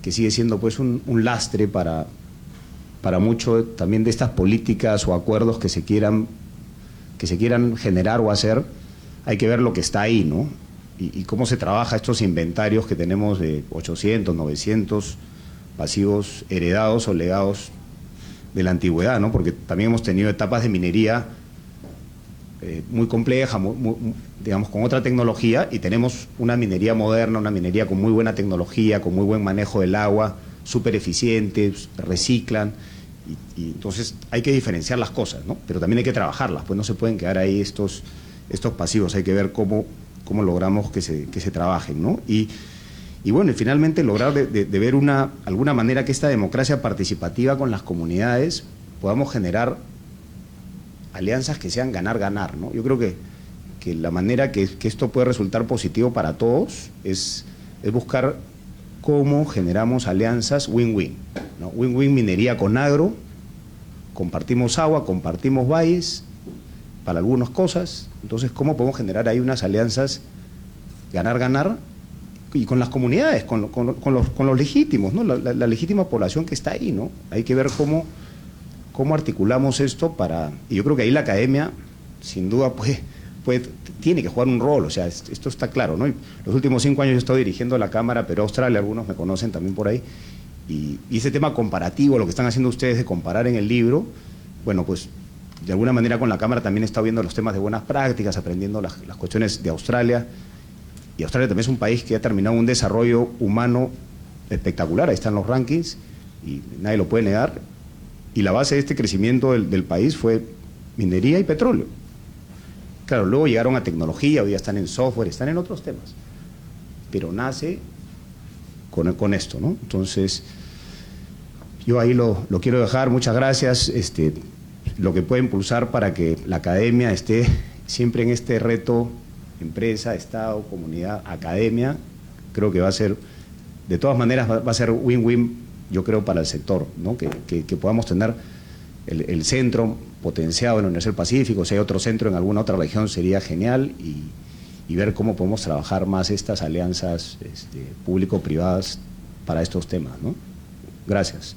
Que sigue siendo pues un lastre para mucho también de estas políticas o acuerdos que se quieran generar o hacer. Hay que ver lo que está ahí, ¿no? Y cómo se trabaja estos inventarios que tenemos de 800, 900 pasivos heredados o legados de la antigüedad, ¿no? Porque también hemos tenido etapas de minería muy compleja, digamos, con otra tecnología, y tenemos una minería moderna, una minería con muy buena tecnología, con muy buen manejo del agua, súper eficiente, reciclan. Y entonces hay que diferenciar las cosas, ¿no? Pero también hay que trabajarlas, pues no se pueden quedar ahí estos pasivos, hay que ver cómo logramos que se trabajen, ¿no? Y bueno, y finalmente lograr de ver alguna manera que esta democracia participativa con las comunidades podamos generar alianzas que sean ganar-ganar, ¿no? Yo creo que la manera que esto puede resultar positivo para todos es buscar cómo generamos alianzas win-win, ¿no? Win-win minería con agro, compartimos agua, compartimos valles para algunas cosas. Entonces, ¿cómo podemos generar ahí unas alianzas ganar-ganar y con las comunidades, con los legítimos, ¿no? La legítima población que está ahí, ¿no? Hay que ver cómo articulamos esto y yo creo que ahí la academia, sin duda, tiene que jugar un rol, o sea, esto está claro, ¿no? Los últimos 5 años yo he estado dirigiendo la Cámara Perú-Australia, algunos me conocen también por ahí, y ese tema comparativo, lo que están haciendo ustedes de comparar en el libro, bueno, pues de alguna manera con la Cámara también he estado viendo los temas de buenas prácticas, aprendiendo las cuestiones de Australia, y Australia también es un país que ha terminado un desarrollo humano espectacular, ahí están los rankings, y nadie lo puede negar, y la base de este crecimiento del país fue minería y petróleo. Claro, luego llegaron a tecnología, hoy ya están en software, están en otros temas, pero nace con esto, ¿no? Entonces, yo ahí lo quiero dejar. Muchas gracias. Lo que puede impulsar para que la academia esté siempre en este reto, empresa, Estado, comunidad, academia, creo que va a ser, de todas maneras, va a ser win-win, yo creo, para el sector, ¿no? Que podamos tener el centro potenciado en la Universidad del Pacífico. Si hay otro centro en alguna otra región sería genial, y ver cómo podemos trabajar más estas alianzas público-privadas para estos temas, ¿no? Gracias.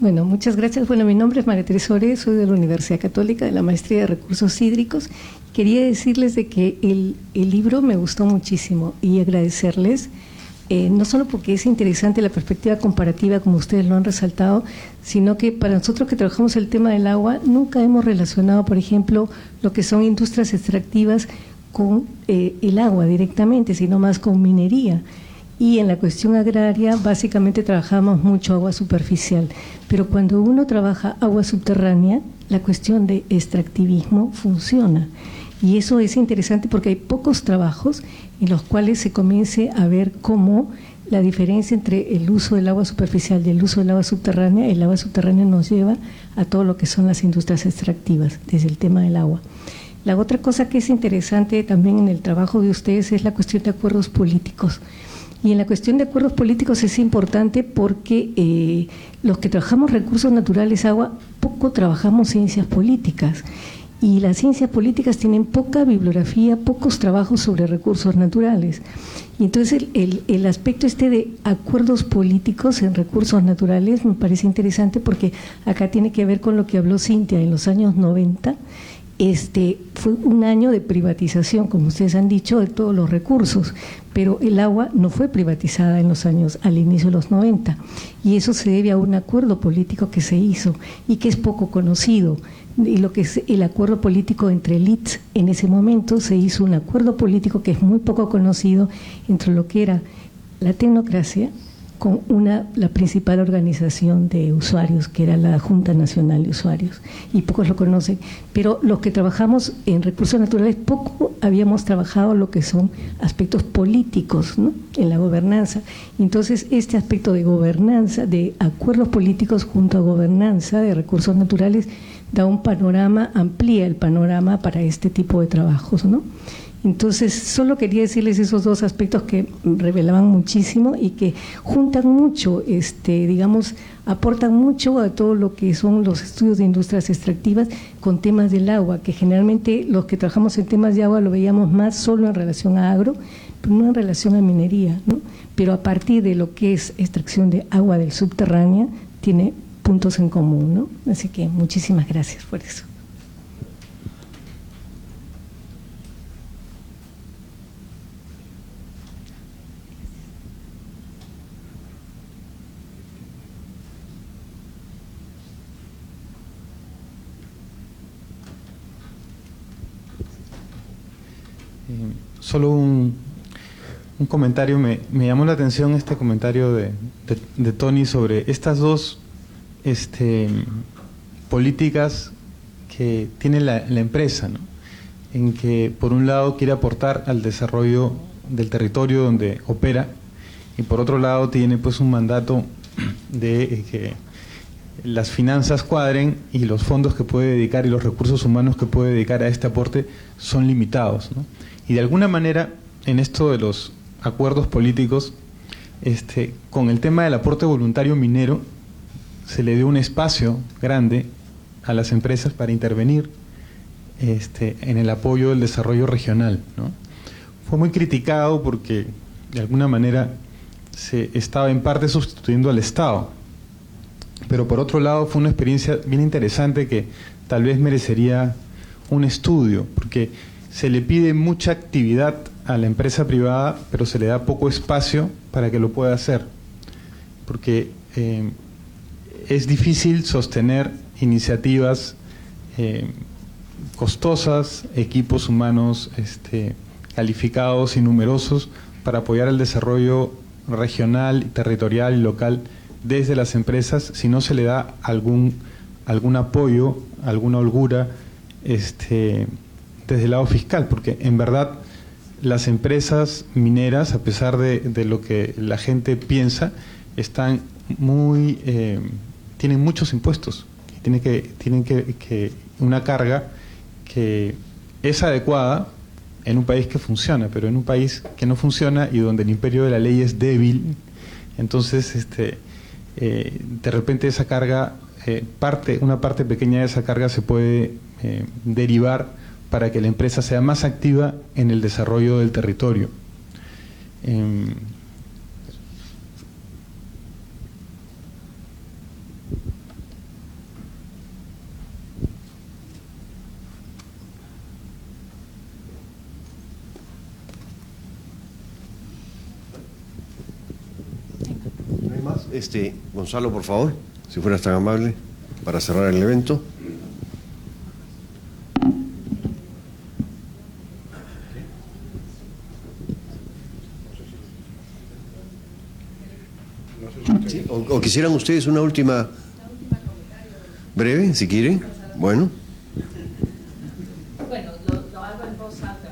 Bueno, muchas gracias. Bueno, mi nombre es María Teresa Ore, soy de la Universidad Católica, de la Maestría de Recursos Hídricos. Quería decirles de que el libro me gustó muchísimo y agradecerles, no solo porque es interesante la perspectiva comparativa, como ustedes lo han resaltado, sino que para nosotros que trabajamos el tema del agua, nunca hemos relacionado, por ejemplo, lo que son industrias extractivas con el agua directamente, sino más con minería. Y en la cuestión agraria básicamente trabajamos mucho agua superficial, pero cuando uno trabaja agua subterránea, la cuestión de extractivismo funciona. Y eso es interesante porque hay pocos trabajos en los cuales se comience a ver cómo la diferencia entre el uso del agua superficial y el uso del agua subterránea, el agua subterránea nos lleva a todo lo que son las industrias extractivas, desde el tema del agua. La otra cosa que es interesante también en el trabajo de ustedes es la cuestión de acuerdos políticos. Y en la cuestión de acuerdos políticos es importante porque los que trabajamos recursos naturales, agua, poco trabajamos ciencias políticas. Y las ciencias políticas tienen poca bibliografía, pocos trabajos sobre recursos naturales. Y entonces el aspecto de acuerdos políticos en recursos naturales me parece interesante porque acá tiene que ver con lo que habló Cintia en los años 90. Fue un año de privatización, como ustedes han dicho, de todos los recursos, pero el agua no fue privatizada al inicio de los 90, y eso se debe a un acuerdo político que se hizo y que es poco conocido. Y lo que es el acuerdo político entre élites, en ese momento se hizo un acuerdo político que es muy poco conocido entre lo que era la tecnocracia con la principal organización de usuarios, que era la Junta Nacional de Usuarios, y pocos lo conocen, pero los que trabajamos en recursos naturales poco habíamos trabajado lo que son aspectos políticos, ¿no?, en la gobernanza. Entonces, este aspecto de gobernanza, de acuerdos políticos junto a gobernanza de recursos naturales, da un panorama, amplía el panorama para este tipo de trabajos, ¿no? Entonces, solo quería decirles esos dos aspectos que revelaban muchísimo y que juntan mucho, aportan mucho a todo lo que son los estudios de industrias extractivas con temas del agua, que generalmente los que trabajamos en temas de agua lo veíamos más solo en relación a agro, pero no en relación a minería, ¿no? Pero a partir de lo que es extracción de agua del subterránea, tiene puntos en común, ¿no? Así que muchísimas gracias por eso. Solo un comentario, me llamó la atención este comentario de Tony sobre estas dos políticas que tiene la empresa, ¿no?, en que por un lado quiere aportar al desarrollo del territorio donde opera y por otro lado tiene pues un mandato de que las finanzas cuadren y los fondos que puede dedicar y los recursos humanos que puede dedicar a este aporte son limitados, ¿no? Y de alguna manera, en esto de los acuerdos políticos, con el tema del aporte voluntario minero, se le dio un espacio grande a las empresas para intervenir en el apoyo del desarrollo regional, ¿no? Fue muy criticado porque, de alguna manera, se estaba en parte sustituyendo al Estado. Pero por otro lado, fue una experiencia bien interesante que tal vez merecería un estudio, porque se le pide mucha actividad a la empresa privada, pero se le da poco espacio para que lo pueda hacer, porque es difícil sostener iniciativas costosas, equipos humanos calificados y numerosos para apoyar el desarrollo regional, territorial y local desde las empresas, si no se le da algún apoyo, alguna holgura desde el lado fiscal, porque en verdad las empresas mineras, a pesar de lo que la gente piensa, están tienen muchos impuestos, tienen que una carga que es adecuada en un país que funciona, pero en un país que no funciona y donde el imperio de la ley es débil, entonces de repente esa carga, una parte pequeña de esa carga se puede derivar para que la empresa sea más activa en el desarrollo del territorio. ¿No hay más? Gonzalo, por favor, si fueras tan amable, para cerrar el evento. Sí, o quisieran ustedes una última breve, si quieren. Bueno. Bueno, lo hago en voz alta.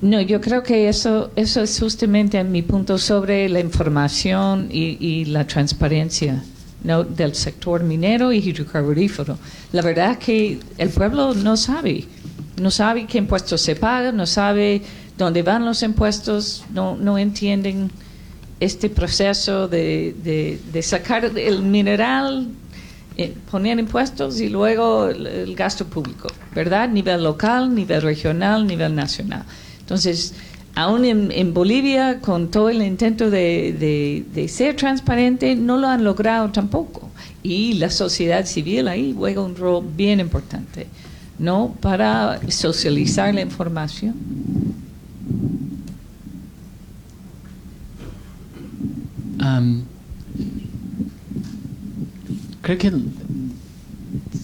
No, yo creo que eso es justamente mi punto sobre la información y la transparencia, ¿no?, del sector minero y hidrocarburífero. La verdad es que el pueblo no sabe qué impuestos se pagan, no sabe dónde van los impuestos, no entienden este proceso de sacar el mineral, poner impuestos y luego el gasto público, ¿verdad? Nivel local, nivel regional, nivel nacional. Entonces, aún en Bolivia, con todo el intento de ser transparente, no lo han logrado tampoco. Y la sociedad civil ahí juega un rol bien importante, ¿no?, para socializar la información. Creo que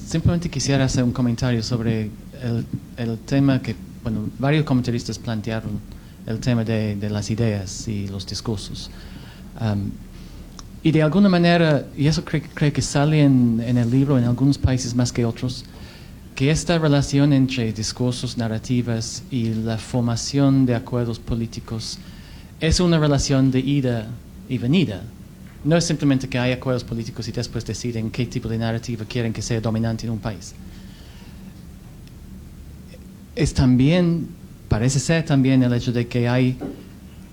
simplemente quisiera hacer un comentario sobre el tema que, bueno, varios comentaristas plantearon, el tema de las ideas y los discursos. Y de alguna manera, y eso creo que sale en el libro en algunos países más que otros, que esta relación entre discursos, narrativas y la formación de acuerdos políticos es una relación de ida y venida. No es simplemente que hay acuerdos políticos y después deciden qué tipo de narrativa quieren que sea dominante en un país. Es también, parece ser también el hecho de que hay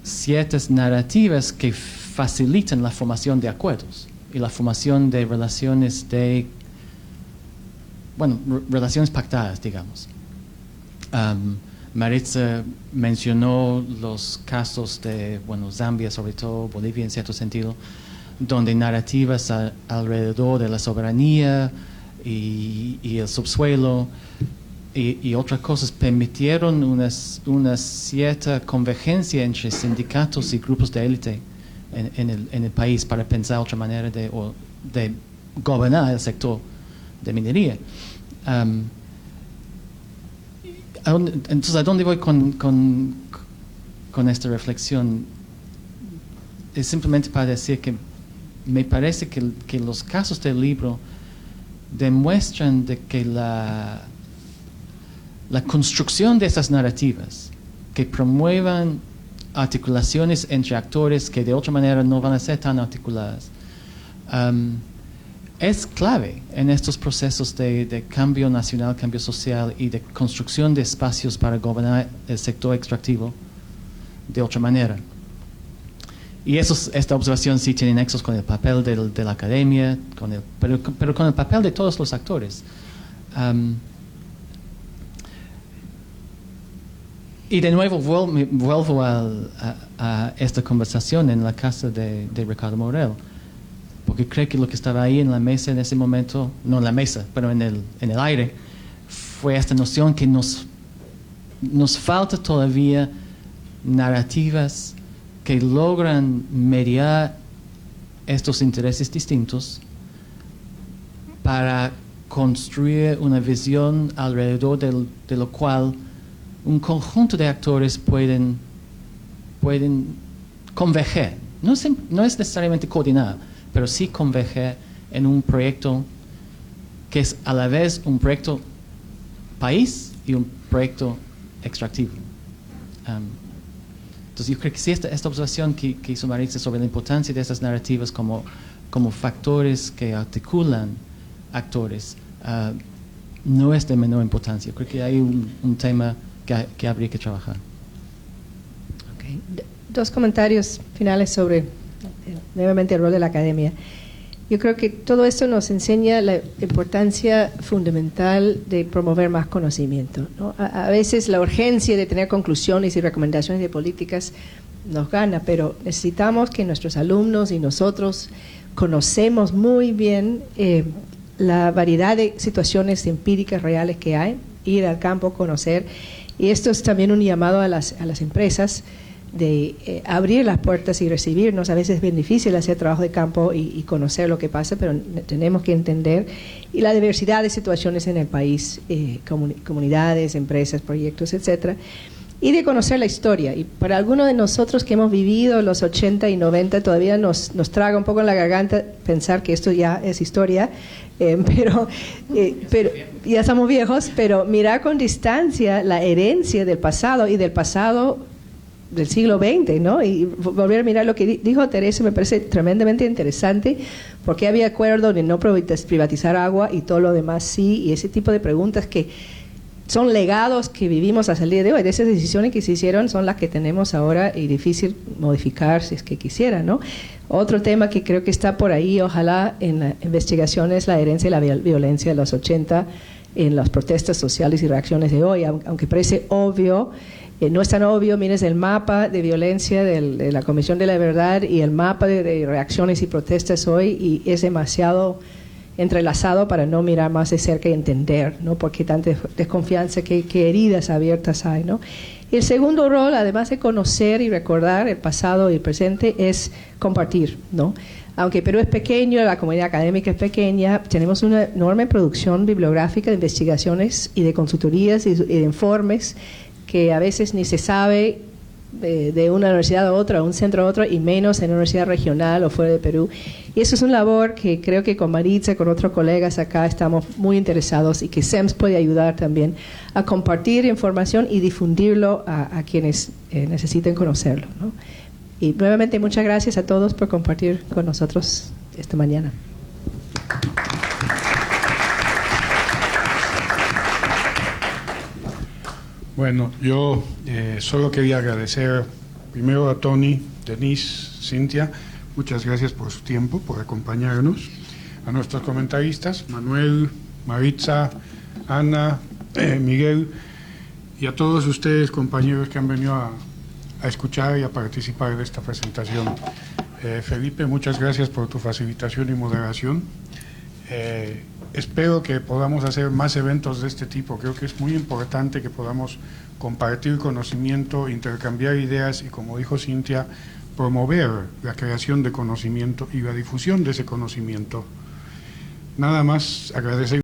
ciertas narrativas que facilitan la formación de acuerdos y la formación de relaciones relaciones pactadas, digamos. Maritza mencionó los casos de, Zambia, sobre todo, Bolivia en cierto sentido, donde narrativas alrededor de la soberanía y el subsuelo y otras cosas permitieron una cierta convergencia entre sindicatos y grupos de élite en el país para pensar otra manera de gobernar el sector de minería. Entonces, ¿a dónde voy con esta reflexión? Es simplemente para decir que me parece que los casos del libro demuestran de que la construcción de esas narrativas que promuevan articulaciones entre actores que de otra manera no van a ser tan articuladas es clave en estos procesos de cambio nacional, cambio social y de construcción de espacios para gobernar el sector extractivo de otra manera. Y esta observación sí tiene nexos con el papel de la academia, pero con el papel de todos los actores. Y de nuevo vuelvo a esta conversación en la casa de Ricardo Morel, porque creo que lo que estaba ahí en la mesa en ese momento, no en la mesa, pero en el aire, fue esta noción que nos falta todavía narrativas que logran mediar estos intereses distintos para construir una visión alrededor de lo cual un conjunto de actores pueden converger. No es necesariamente coordinar, pero sí converger en un proyecto que es a la vez un proyecto país y un proyecto extractivo. Entonces yo creo que sí, esta observación que hizo Maritza sobre la importancia de estas narrativas como factores que articulan actores no es de menor importancia. Creo que hay un tema que habría que trabajar. Okay. Dos comentarios finales sobre nuevamente el rol de la academia. Yo creo que todo esto nos enseña la importancia fundamental de promover más conocimiento, ¿no? A veces la urgencia de tener conclusiones y recomendaciones de políticas nos gana, pero necesitamos que nuestros alumnos y nosotros conocemos muy bien la variedad de situaciones empíricas reales que hay, ir al campo, conocer. Y esto es también un llamado a las empresas de abrir las puertas y recibirnos. A veces es bien difícil hacer trabajo de campo y conocer lo que pasa, pero tenemos que entender y la diversidad de situaciones en el país, comunidades, empresas, proyectos, etcétera, y de conocer la historia. Y para algunos de nosotros que hemos vivido los 80 y 90 todavía nos traga un poco en la garganta pensar que esto ya es historia, pero ya estamos viejos, pero mirar con distancia la herencia del pasado y del pasado del siglo XX, ¿no? Y volver a mirar lo que dijo Teresa me parece tremendamente interesante, porque había acuerdo de no privatizar agua y todo lo demás sí, y ese tipo de preguntas que son legados que vivimos hasta el día de hoy. De esas decisiones que se hicieron son las que tenemos ahora y difícil modificar si es que quisiera, ¿no? Otro tema que creo que está por ahí, ojalá en la investigación, es la herencia de la violencia de los 80 en las protestas sociales y reacciones de hoy, aunque parece obvio. No es tan obvio. Mires el mapa de violencia de la Comisión de la Verdad y el mapa de reacciones y protestas hoy, y es demasiado entrelazado para no mirar más de cerca y entender, ¿no? Porque tanta desconfianza, qué heridas abiertas hay, ¿no? Y el segundo rol, además de conocer y recordar el pasado y el presente, es compartir, ¿no? Aunque Perú es pequeño, la comunidad académica es pequeña, tenemos una enorme producción bibliográfica de investigaciones y de consultorías y de informes que a veces ni se sabe de una universidad a otra, un centro a otro, y menos en una universidad regional o fuera de Perú. Y eso es una labor que creo que con Maritza, con otros colegas acá, estamos muy interesados, y que SEMS puede ayudar también a compartir información y difundirlo a quienes necesiten conocerlo, ¿no? Y nuevamente muchas gracias a todos por compartir con nosotros esta mañana. Bueno, yo solo quería agradecer primero a Tony, Denise, Cintia, muchas gracias por su tiempo, por acompañarnos, a nuestros comentaristas, Manuel, Maritza, Ana, Miguel, y a todos ustedes, compañeros que han venido a escuchar y a participar de esta presentación. Felipe, muchas gracias por tu facilitación y moderación. Espero que podamos hacer más eventos de este tipo. Creo que es muy importante que podamos compartir conocimiento, intercambiar ideas y, como dijo Cintia, promover la creación de conocimiento y la difusión de ese conocimiento. Nada más, agradecer